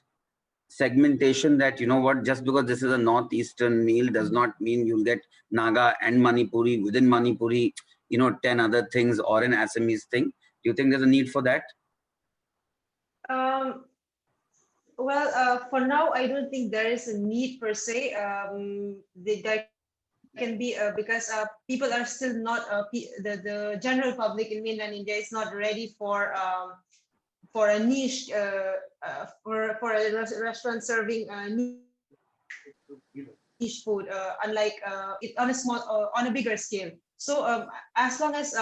segmentation that, just because this is a Northeastern meal does not mean you'll get Naga and Manipuri within Manipuri, 10 other things, or an Assamese thing? Do you think there's a need for that? Well, for now, I don't think there is a need per se. There can be because people are still not the general public in mainland India is not ready for a niche for a restaurant serving niche food, unlike it on a small on a bigger scale. So as long as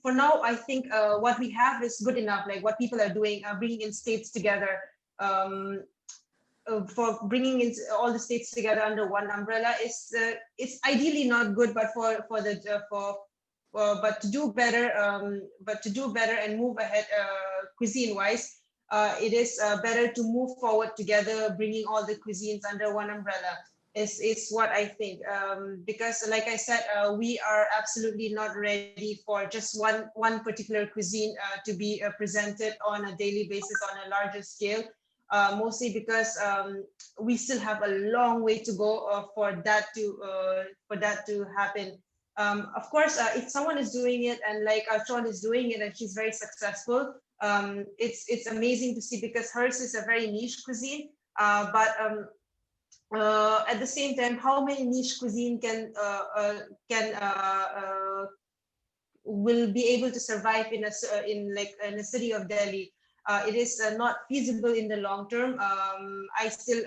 for now, I think what we have is good enough. Like what people are doing, bringing in states together. For bringing in all the states together under one umbrella is it's ideally not good, but but to do better and move ahead cuisine wise, it is better to move forward together, bringing all the cuisines under one umbrella is what I think, because like I said, we are absolutely not ready for just one particular cuisine to be presented on a daily basis on a larger scale. Mostly because we still have a long way to go for that to happen. Of course, if someone is doing it and like Chon is doing it and she's very successful, it's amazing to see, because hers is a very niche cuisine. But at the same time, how many niche cuisine will be able to survive in a city of Delhi? It is not feasible in the long term. I still,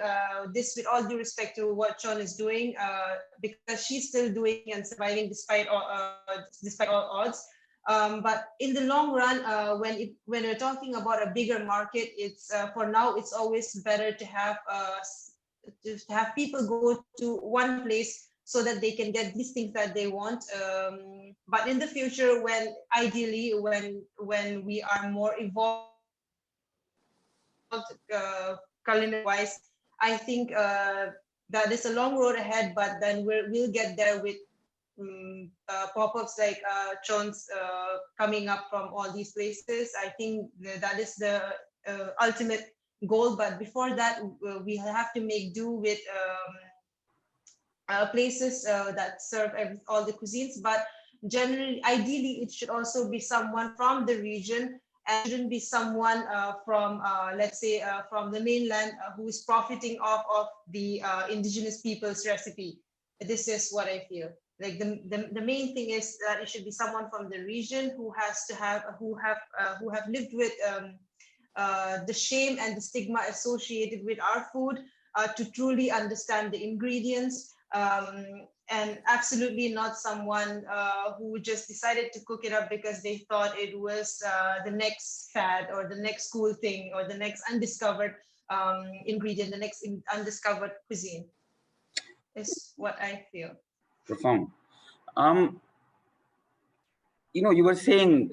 this with all due respect to what Chon is doing, because she's still doing and surviving despite all odds. But in the long run, when we're talking about a bigger market, it's for now it's always better to have people go to one place so that they can get these things that they want. But in the future, ideally when we are more evolved culinary wise, I think that is a long road ahead, but then we'll get there with pop-ups like Chon's coming up from all these places. I think that is the ultimate goal, but before that we have to make do with places that serve all the cuisines. But generally, ideally, it should also be someone from the region, and shouldn't be someone from, let's say, from the mainland who is profiting off of the indigenous people's recipe. This is what I feel. Like the main thing is that it should be someone from the region who have lived with the shame and the stigma associated with our food, to truly understand the ingredients, and absolutely not someone who just decided to cook it up because they thought it was the next fad or the next cool thing or the next undiscovered ingredient, the next undiscovered cuisine, is what I feel. Profound. You were saying,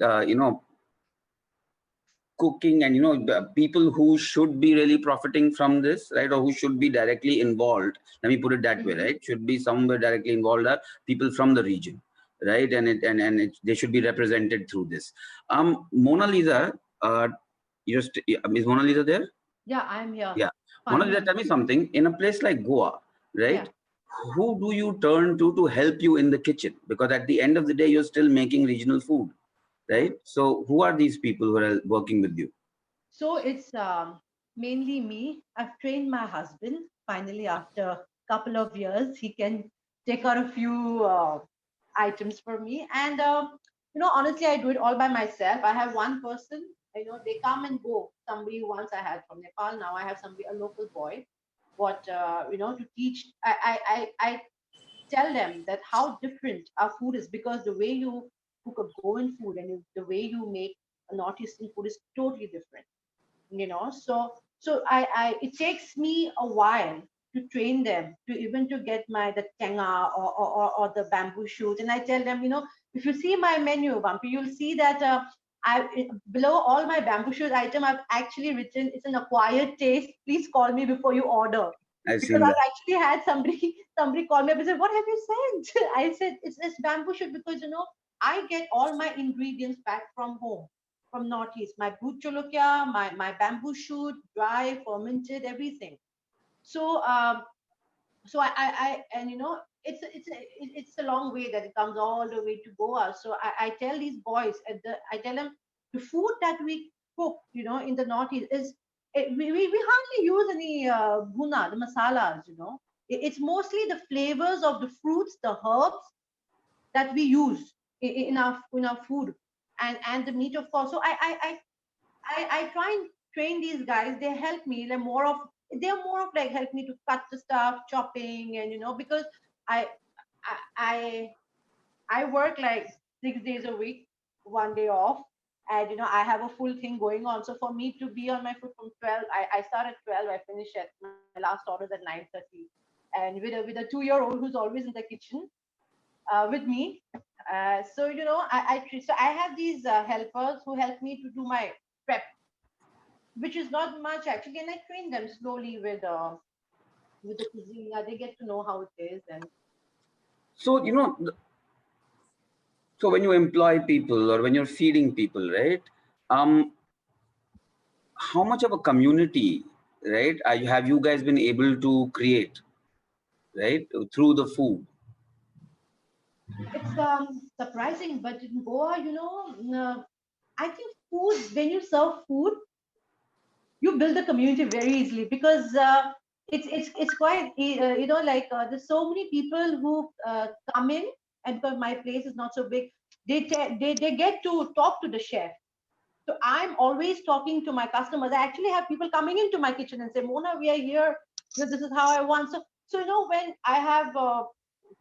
cooking and, the people who should be really profiting from this, right? Or who should be directly involved. Let me put it that way, right? Should be somewhere directly involved are people from the region, right? And they should be represented through this. Monalisa, is Monalisa there? Yeah, I'm here. Yeah. Monalisa, tell me something. In a place like Goa, right? Yeah. Who do you turn to help you in the kitchen? Because at the end of the day, you're still making regional food. right? So who are these people who are working with you? So it's mainly me. I've trained my husband. Finally, after a couple of years, he can take out a few items for me. And honestly, I do it all by myself. I have one person. They come and go. Somebody once I had from Nepal. Now I have somebody, a local boy. What to teach. I tell them that how different our food is, because the way you cook a Goan food and the way you make a Northeastern food is totally different. So it takes me a while to train them, to even to get my the tenga or the bamboo shoot. And I tell them, if you see my menu, Bumpy, you'll see that below all my bamboo shoot item, I've actually written it's an acquired taste, please call me before you order. I've Because seen that. I've actually had somebody call me up and said, what have you sent? I said it's bamboo shoot, because I get all my ingredients back from home, from Northeast. My bhut cholokia, my bamboo shoot, dry, fermented, everything. So and it's a long way that it comes all the way to Goa. So I tell these boys I tell them the food that we cook, in the Northeast is we hardly use any guna, the masalas. It's mostly the flavors of the fruits, the herbs that we use in our food, and the meat, of course. So I try and train these guys. They help me. They're more of like help me to cut the stuff, chopping, and because I I I I work like 6 days a week, 1 day off, and I have a full thing going on. So for me to be on my foot from 12, I start at 12, I finish at my last order at 9:30, and with a 2-year-old who's always in the kitchen with me. So I have these helpers who help me to do my prep, which is not much actually, and I train them slowly with the cuisine. They get to know how it is, and So, so when you employ people or when you're feeding people, right? Um, how much of a community, right, have you guys been able to create, right, through the food? it's surprising. But in Goa, I think food, when you serve food, you build a community very easily, because it's quite like there's so many people who come in, and because my place is not so big, they get to talk to the chef. So I'm always talking to my customers. I actually have people coming into my kitchen and say, Mona, we are here. This is how I want. So when I have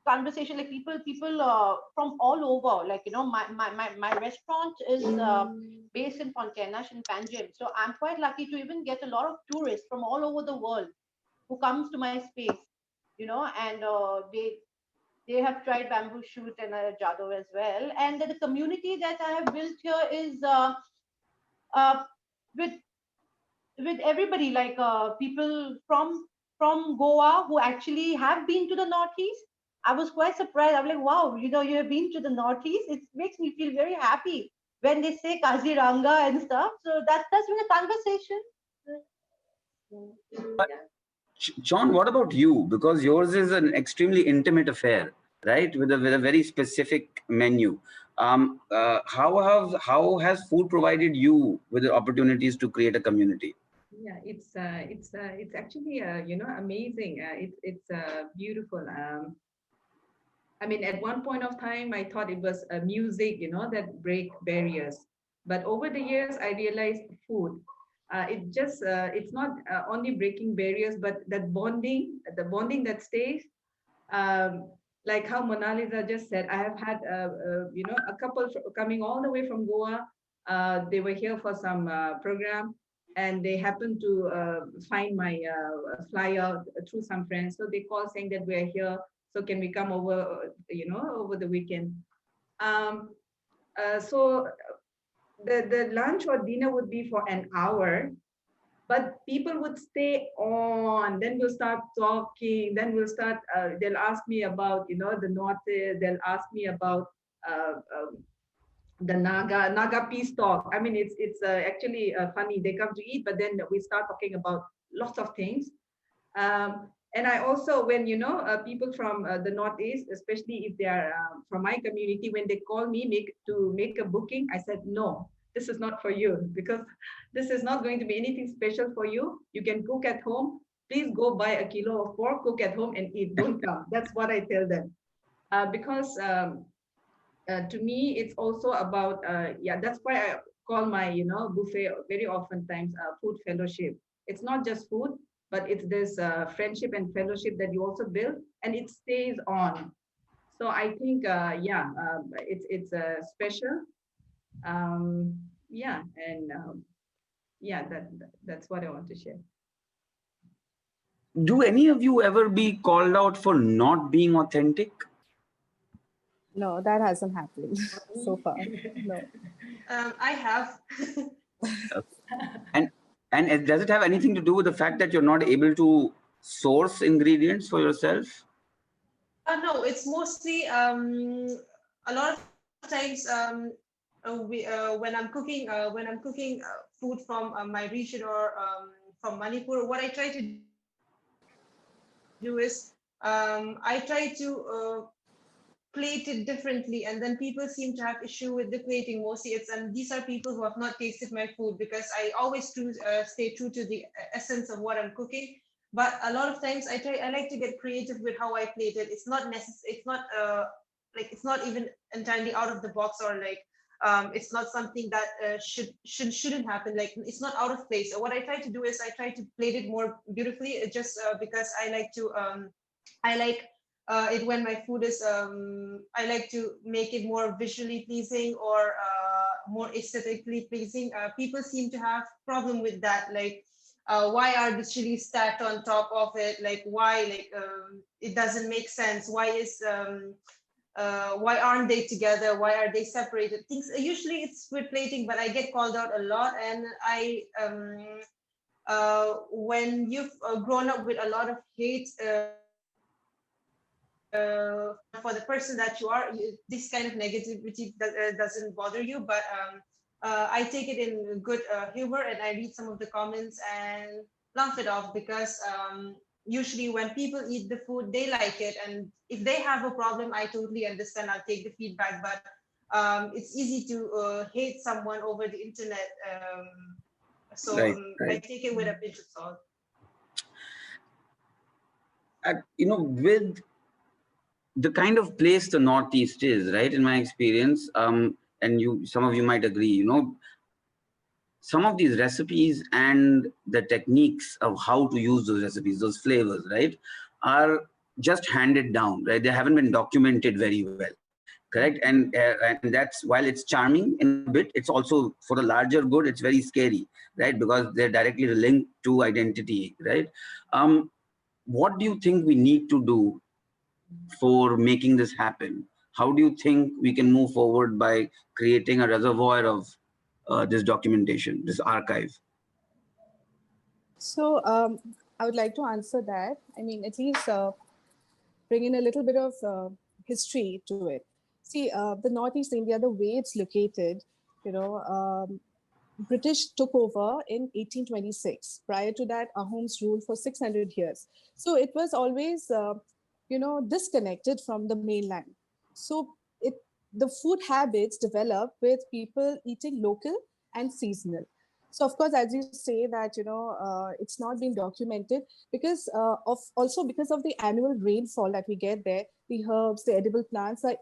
conversation, like people from all over, like my restaurant is based in Pontianak in Panjim. So I'm quite lucky to even get a lot of tourists from all over the world who comes to my space, and they have tried bamboo shoot and jado as well. And the community that I have built here is uh, with everybody, like people from Goa who actually have been to the Northeast. I was quite surprised. I'm like, wow, you have been to the Northeast. It makes me feel very happy when they say Kaziranga and stuff. So that's been a conversation. John, what about you? Because yours is an extremely intimate affair, right? With a very specific menu. How has food provided you with the opportunities to create a community? Yeah, it's actually amazing. It's beautiful. I mean, at one point of time, I thought it was music, that break barriers. But over the years, I realized food. It's not only breaking barriers, but that bonding, the bonding that stays. Um, like how Monalisa just said, I have had, a couple coming all the way from Goa. They were here for some program, and they happened to find my flyer through some friends. So they called saying that we're here, so can we come over, over the weekend. So the lunch or dinner would be for an hour, but people would stay on. Then we'll start talking, then they'll ask me about the north, they'll ask me about uh, um, the Naga peace talk. I mean, it's actually funny. They come to eat, but then we start talking about lots of things. um, And I also, when people from the Northeast, especially if they are from my community, when they call me to make a booking, I said, no, this is not for you, because this is not going to be anything special for you. You can cook at home. Please go buy a kilo of pork, cook at home and eat. Don't come. That's what I tell them. Because to me, it's also about, that's why I call my, buffet very oftentimes food fellowship. It's not just food, but it's this friendship and fellowship that you also build, and it stays on. So I think, it's special. And that's what I want to share. Do any of you ever be called out for not being authentic? No, that hasn't happened so far. No. I have. And does it have anything to do with the fact that you're not able to source ingredients for yourself? No, it's mostly a lot of times when I'm cooking food from my region or from Manipur, what I try to do is I try to plate it differently, and then people seem to have issue with the plating. Mostly it's, and these are people who have not tasted my food, because I always stay true to the essence of what I'm cooking. But a lot of times I like to get creative with how I plate it. It's not necessary, it's not like, it's not even entirely out of the box, or like it's not something that shouldn't happen. Like, it's not out of place. So what I try to do is I try to plate it more beautifully, just because I like to I like it when my food is I like to make it more visually pleasing, or more aesthetically pleasing. People seem to have problem with that, like why are the chilies stacked on top of it, like why, like it doesn't make sense. Why aren't they together, why are they separated? Things, usually it's with plating, but I get called out a lot. And I when you've grown up with a lot of hate for the person that you are, this kind of negativity doesn't bother you. But I take it in good humor, and I read some of the comments and laugh it off, because usually when people eat the food, they like it, and if they have a problem, I totally understand. I'll take the feedback. But it's easy to hate someone over the internet. Right. I take it with a pinch of salt. With the kind of place the Northeast is, right, in my experience, and some of you might agree, some of these recipes and the techniques of how to use those recipes, those flavors, right, are just handed down, right? They haven't been documented very well, correct? And that's, while it's charming in a bit, it's also, for the larger good, it's very scary, right? Because they're directly linked to identity, right? What do you think we need to do for making this happen? How do you think we can move forward by creating a reservoir of this documentation, this archive? So I would like to answer that. I mean, at least bring in a little bit of history to it. See, the Northeast India, the way it's located, British took over in 1826. Prior to that, Ahoms ruled for 600 years. So it was always, disconnected from the mainland. So the food habits developed with people eating local and seasonal. So of course, as you say that, it's not been documented because because of the annual rainfall that we get there, the herbs, the edible plants, like,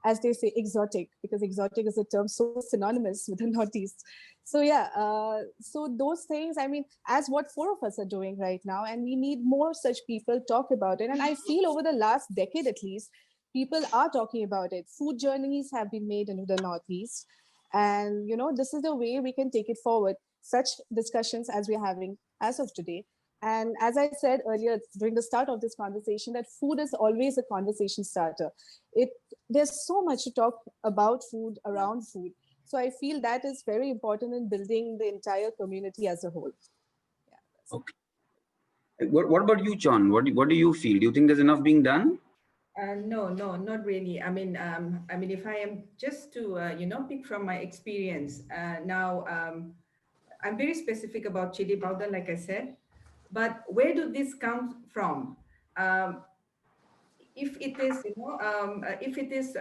as they say, exotic, because exotic is a term so synonymous with the Northeast. So yeah, so those things, I mean, as what four of us are doing right now, and we need more such people talk about it. And I feel over the last decade, at least, people are talking about it. Food journeys have been made into the Northeast. And, this is the way we can take it forward. Such discussions as we're having as of today. And as I said earlier, during the start of this conversation, that food is always a conversation starter. There's so much to talk about food, around food. So I feel that is very important in building the entire community as a whole. Yeah. Okay. What about you, Chon? What do you feel? Do you think there's enough being done? No, not really. I mean, if I am just to, pick from my experience, now, I'm very specific about chili powder, like I said, but where do this come from? Um, if it is, if it is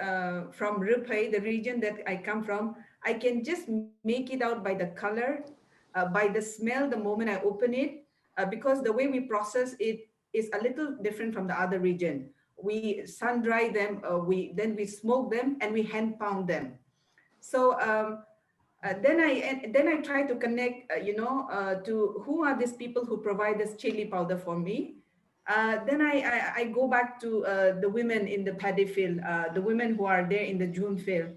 from Rupai, the region that I come from, I can just make it out by the color, by the smell the moment I open it, because the way we process it is a little different from the other region. We sun dry them, we smoke them, and we hand pound them. So then I try to connect, to who are these people who provide this chili powder for me. Then I go back to the women in the paddy field, the women who are there in the June field.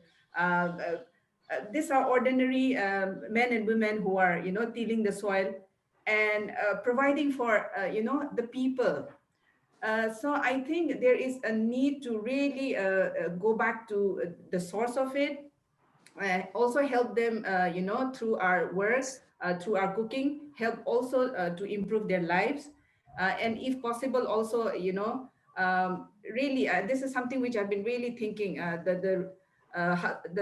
These are ordinary men and women who are, tilling the soil and providing for, the people. So I think there is a need to really go back to the source of it, also help them, through our work, through our cooking, help also to improve their lives. And if possible, also, really, this is something which I've been really thinking, the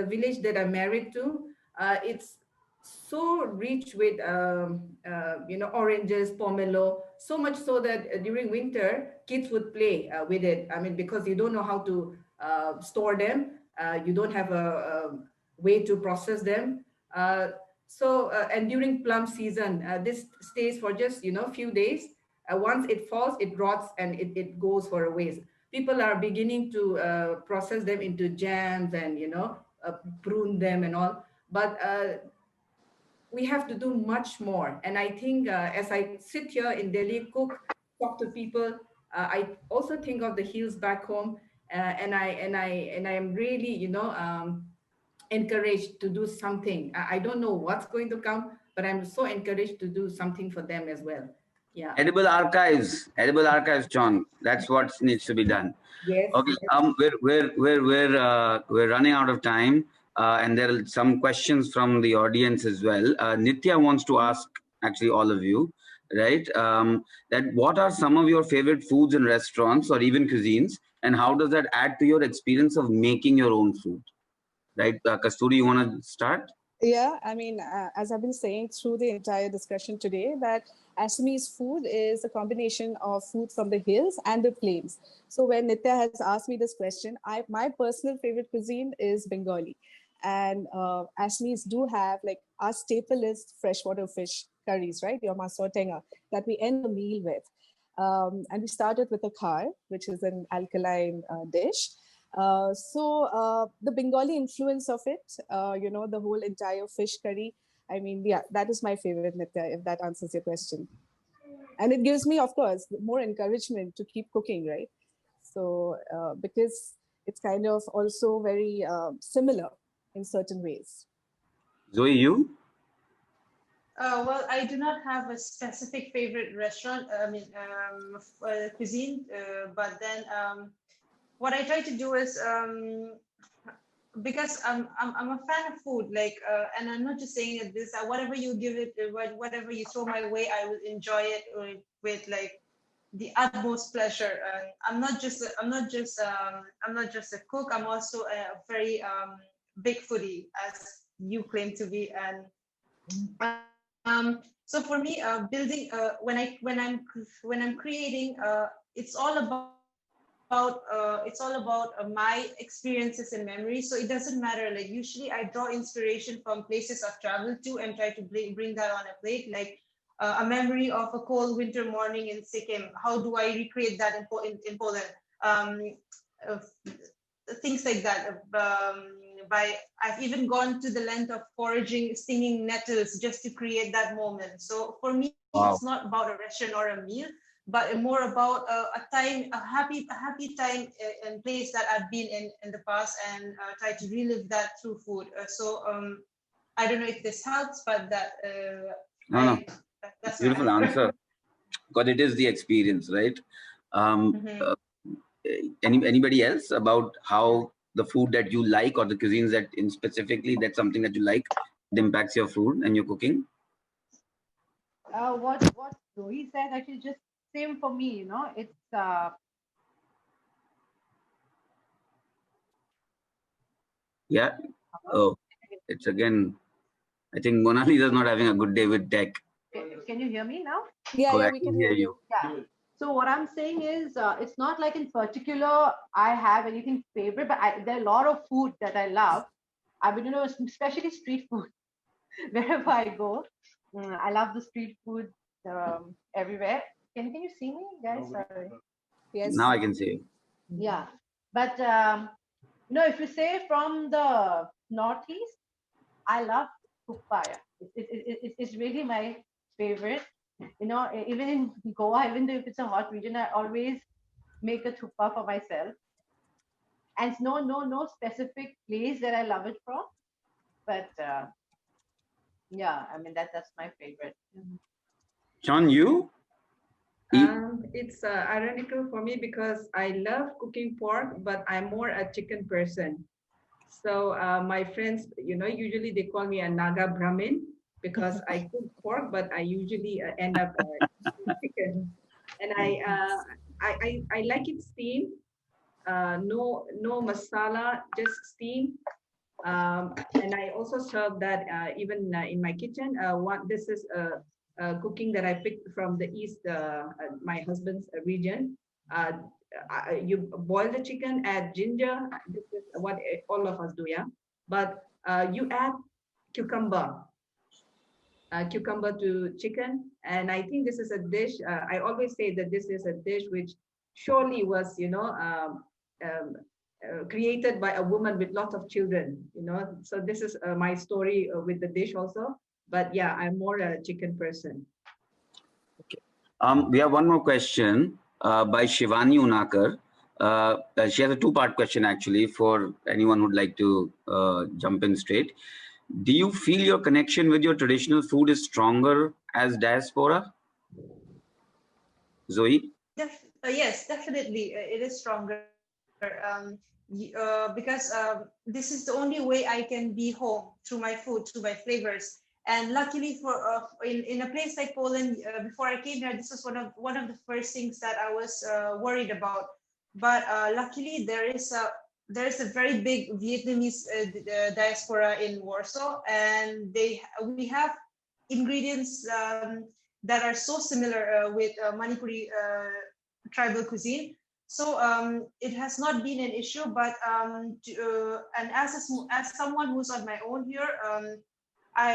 village that I'm married to, it's so rich with, oranges, pomelo, so much so that during winter, kids would play with it. I mean, because you don't know how to store them, you don't have a way to process them. And during plum season, this stays for just, few days. Once it falls, it rots and it goes for a waste. People are beginning to process them into jams and, prune them and all. But we have to do much more. And I think as I sit here in Delhi, cook, talk to people, I also think of the hills back home, and I am really, encouraged to do something. I don't know what's going to come, but I'm so encouraged to do something for them as well. Yeah. Edible archives, John. That's what needs to be done. Yes. Okay. Yes. We're running out of time, and there are some questions from the audience as well. Nitya wants to ask actually all of you, right? That what are some of your favorite foods in restaurants or even cuisines, and how does that add to your experience of making your own food? Right, Kasturi, you want to start? Yeah, I mean, as I've been saying through the entire discussion today, that Assamese food is a combination of food from the hills and the plains. So when Nitya has asked me this question, my personal favorite cuisine is Bengali. And Assamese do have, like, our staple is freshwater fish curries, right? Your maso tenga, that we end the meal with. And we started with a khar, which is an alkaline dish. The Bengali influence of it, the whole entire fish curry. I mean, yeah, that is my favorite, Nitya, if that answers your question. And it gives me, of course, more encouragement to keep cooking, right? So, because it's kind of also very similar in certain ways. Zoe, you? Well, I do not have a specific favorite restaurant, cuisine, but then what I try to do is, because I'm a fan of food, like, and I'm not just saying that this, whatever you give it, whatever you throw my way, I will enjoy it with like the utmost pleasure. And I'm not just a cook. I'm also a very big foodie, as you claim to be. And so for me, building, when I'm creating, it's all about my experiences and memories. So it doesn't matter. Like, usually I draw inspiration from places I've traveled to and try to bring that on a plate. Like a memory of a cold winter morning in Sikkim. How do I recreate that in Poland? Things like that. I've even gone to the length of foraging stinging nettles just to create that moment. So for me, wow, it's not about a restaurant or a meal, but more about a happy time and place that I've been in the past, and try to relive that through food. I don't know if this helps, but that's beautiful answer, because it is the experience, right? Anybody else about how the food that you like, or the cuisines that specifically that's something that you like, that impacts your food and your cooking? What Zoe said, actually just same for me, it's Yeah. Oh, it's again, I think Monalisa is not having a good day with tech. Can you hear me now? Yeah, Oh, yeah, I we can can hear hear you. you. Yeah. So what I'm saying is, it's not like in particular I have anything favorite, but there are a lot of food that I love. I mean, especially street food. Wherever I go, I love the street food everywhere. Can you see me, guys? Sorry. Now Yes. I can say. Yeah, but if you say from the Northeast, I love papaya. It's really my favorite. Even in Goa, even though if it's a hot region, I always make a thuppa for myself. And it's no specific place that I love it from, but yeah, I mean that's my favorite. Chon, you eat? It's ironical for me because I love cooking pork, but I'm more a chicken person. So my friends, usually they call me a Naga Brahmin because I cook pork, but I usually end up eating chicken. And I like it steamed, no masala, just steamed. And I also serve that even in my kitchen. This is cooking that I picked from the east, my husband's region. You boil the chicken, add ginger. This is what all of us do, yeah. But you add cucumber, cucumber to chicken, and I think this is a dish. I always say that this is a dish which surely was, created by a woman with lots of children. So this is my story with the dish also. But yeah, I'm more a chicken person. We have one more question by Shivani Unakar. She has a two-part question actually for anyone who'd like to jump in straight. Do you feel your connection with your traditional food is stronger as diaspora? Zoe? Yes, definitely. It is stronger because this is the only way I can be home through my food, through my flavors. And luckily, for in a place like Poland, before I came here, this was one of the first things that I was worried about. But luckily, there is a very big Vietnamese diaspora in Warsaw, and we have ingredients that are so similar with Manipuri tribal cuisine. So it has not been an issue, but and as someone who's on my own here,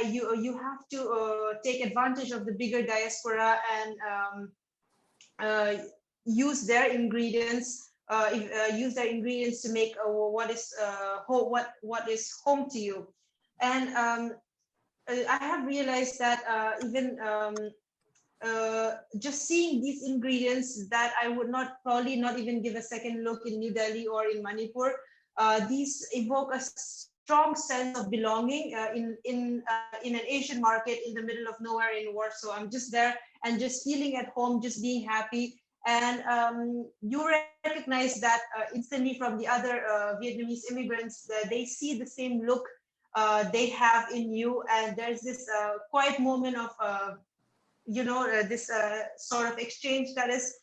you have to take advantage of the bigger diaspora and use their ingredients. Use their ingredients to make what is home to you. And I have realized that even just seeing these ingredients that I would probably not even give a second look in New Delhi or in Manipur, these evoke a strong sense of belonging in an Asian market in the middle of nowhere in Warsaw. I'm just there and just feeling at home, just being happy. And you recognize that instantly from the other Vietnamese immigrants, that they see the same look they have in you, and there's this quiet moment of this sort of exchange that is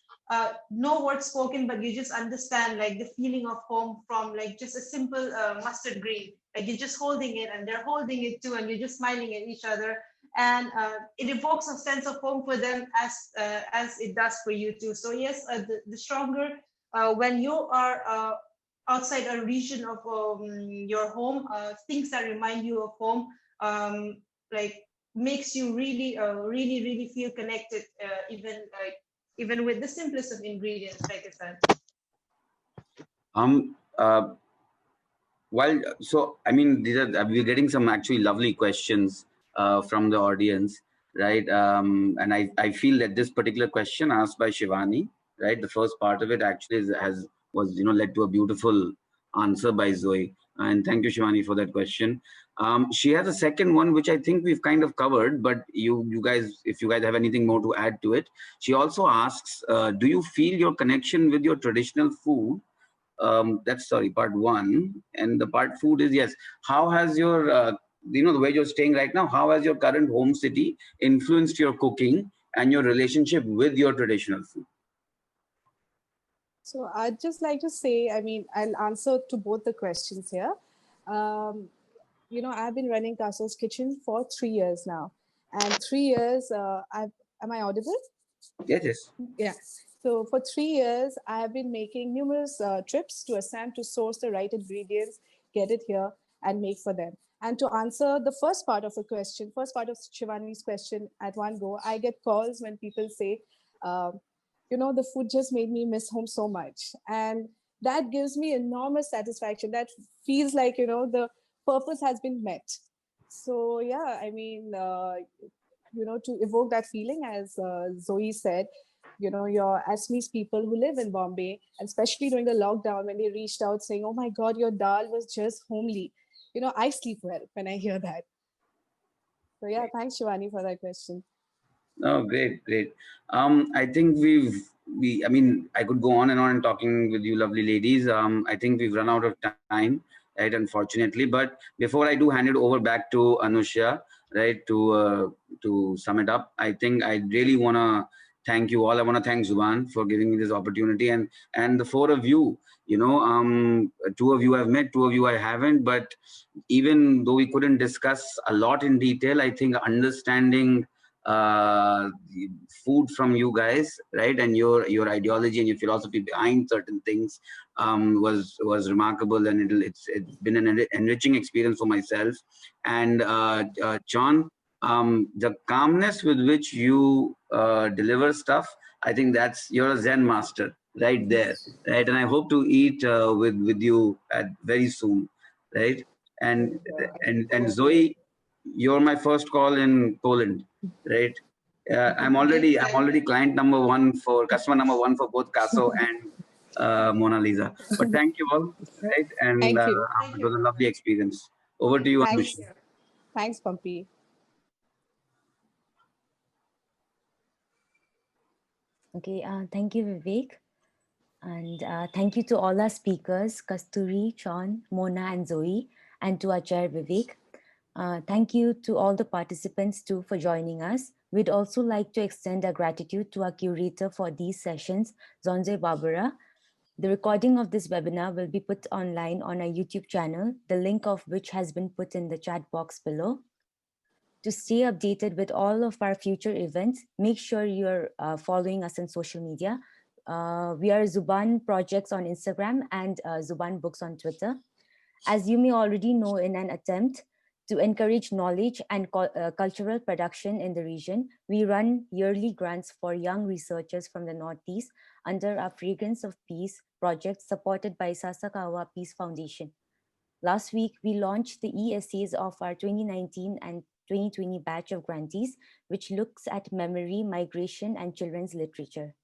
no words spoken, but you just understand like the feeling of home from like just a simple mustard green. Like you're just holding it and they're holding it too, and you're just smiling at each other, and it evokes a sense of home for them as it does for you too. So yes, the stronger when you are outside a region of your home, things that remind you of home, like makes you really feel connected, even with the simplest of ingredients, like I said. So I mean, we're getting some actually lovely questions from the audience, right? And I feel that this particular question asked by Shivani, right, the first part of it actually was led to a beautiful answer by Zoe. And thank you, Shivani, for that question. She has a second one, which I think we've kind of covered, but you guys, if you guys have anything more to add to it. She also asks, do you feel your connection with your traditional food? That's part one. And the part food is, yes, how has your, the way you're staying right now, how has your current home city influenced your cooking and your relationship with your traditional food? So I'd just like to say, I mean, I'll answer to both the questions here. I've been running Kasturi's Kitchen for 3 years now. And 3 years, am I audible? Yes. Yeah. So for 3 years, I have been making numerous trips to Assam to source the right ingredients, get it here, and make for them. And to answer the first part of the question, first part of Shivani's question at one go, I get calls when people say, um, the food just made me miss home so much. And that gives me enormous satisfaction. That feels like, the purpose has been met. So yeah, I mean, to evoke that feeling, as Zoe said, your Assamese people who live in Bombay, and especially during the lockdown when they reached out saying, oh my God, your dal was just homely. I sleep well when I hear that. So yeah, thanks Shivani for that question. Oh, great, great. I think I mean, I could go on and talking with you lovely ladies. I think we've run out of time, right, unfortunately. But before I do hand it over back to Anusha, right, to sum it up, I think I really want to thank you all. I want to thank Zubaan for giving me this opportunity, and the four of you, two of you I've met, two of you I haven't, but even though we couldn't discuss a lot in detail, I think understanding food from you guys, right, and your ideology and your philosophy behind certain things was remarkable, and it's been an enriching experience for myself. And John, the calmness with which you deliver stuff, I think you're a Zen master right there, right? And I hope to eat with you very soon, right? And and Zoe, you're my first call in Poland, right? I'm already customer number one for both Caso and Monalisa. But thank you all, right? And Thank you. it was a lovely experience. Over to you, Thanks. Anusha. Thanks, Pumpy. Okay, thank you, Vivek. And thank you to all our speakers, Kasturi, Chon, Mona, and Zoe, and to our chair, Vivek. Thank you to all the participants too for joining us. We'd also like to extend our gratitude to our curator for these sessions, Zonze Barbara. The recording of this webinar will be put online on our YouTube channel, the link of which has been put in the chat box below. To stay updated with all of our future events, make sure you're following us on social media. We are Zubaan Projects on Instagram and Zubaan Books on Twitter. As you may already know, in an attempt to encourage knowledge and cultural production in the region, we run yearly grants for young researchers from the Northeast under our Fragrance of Peace project supported by Sasakawa Peace Foundation. Last week, we launched the e-essays of our 2019 and 2020 batch of grantees, which looks at memory, migration, and children's literature.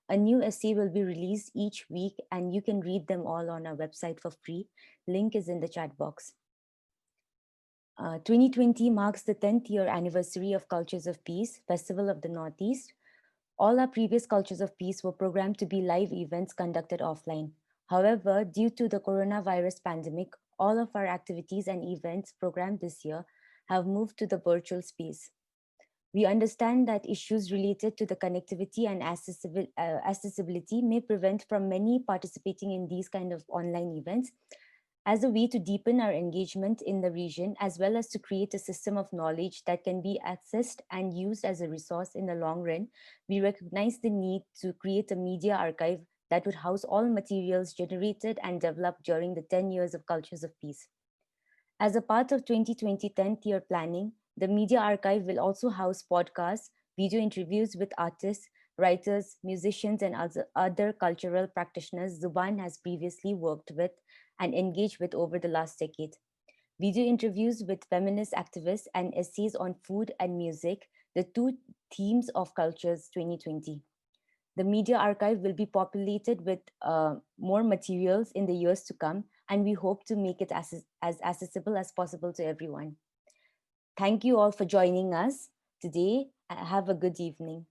A new essay will be released each week, and you can read them all on our website for free. Link is in the chat box. 2020 marks the 10th year anniversary of Cultures of Peace, Festival of the Northeast. All our previous Cultures of Peace were programmed to be live events conducted offline. However, due to the coronavirus pandemic, all of our activities and events programmed this year have moved to the virtual space. We understand that issues related to the connectivity and accessibility may prevent from many participating in these kind of online events. As a way to deepen our engagement in the region, as well as to create a system of knowledge that can be accessed and used as a resource in the long run, we recognize the need to create a media archive that would house all materials generated and developed during the 10 years of Cultures of Peace. As a part of 2020 10th year planning, the media archive will also house podcasts, video interviews with artists, writers, musicians, and other cultural practitioners Zubaan has previously worked with and engaged with over the last decade. Video interviews with feminist activists and essays on food and music, the two themes of Cultures 2020. The media archive will be populated with more materials in the years to come, and we hope to make it as accessible as possible to everyone. Thank you all for joining us today. Have a good evening.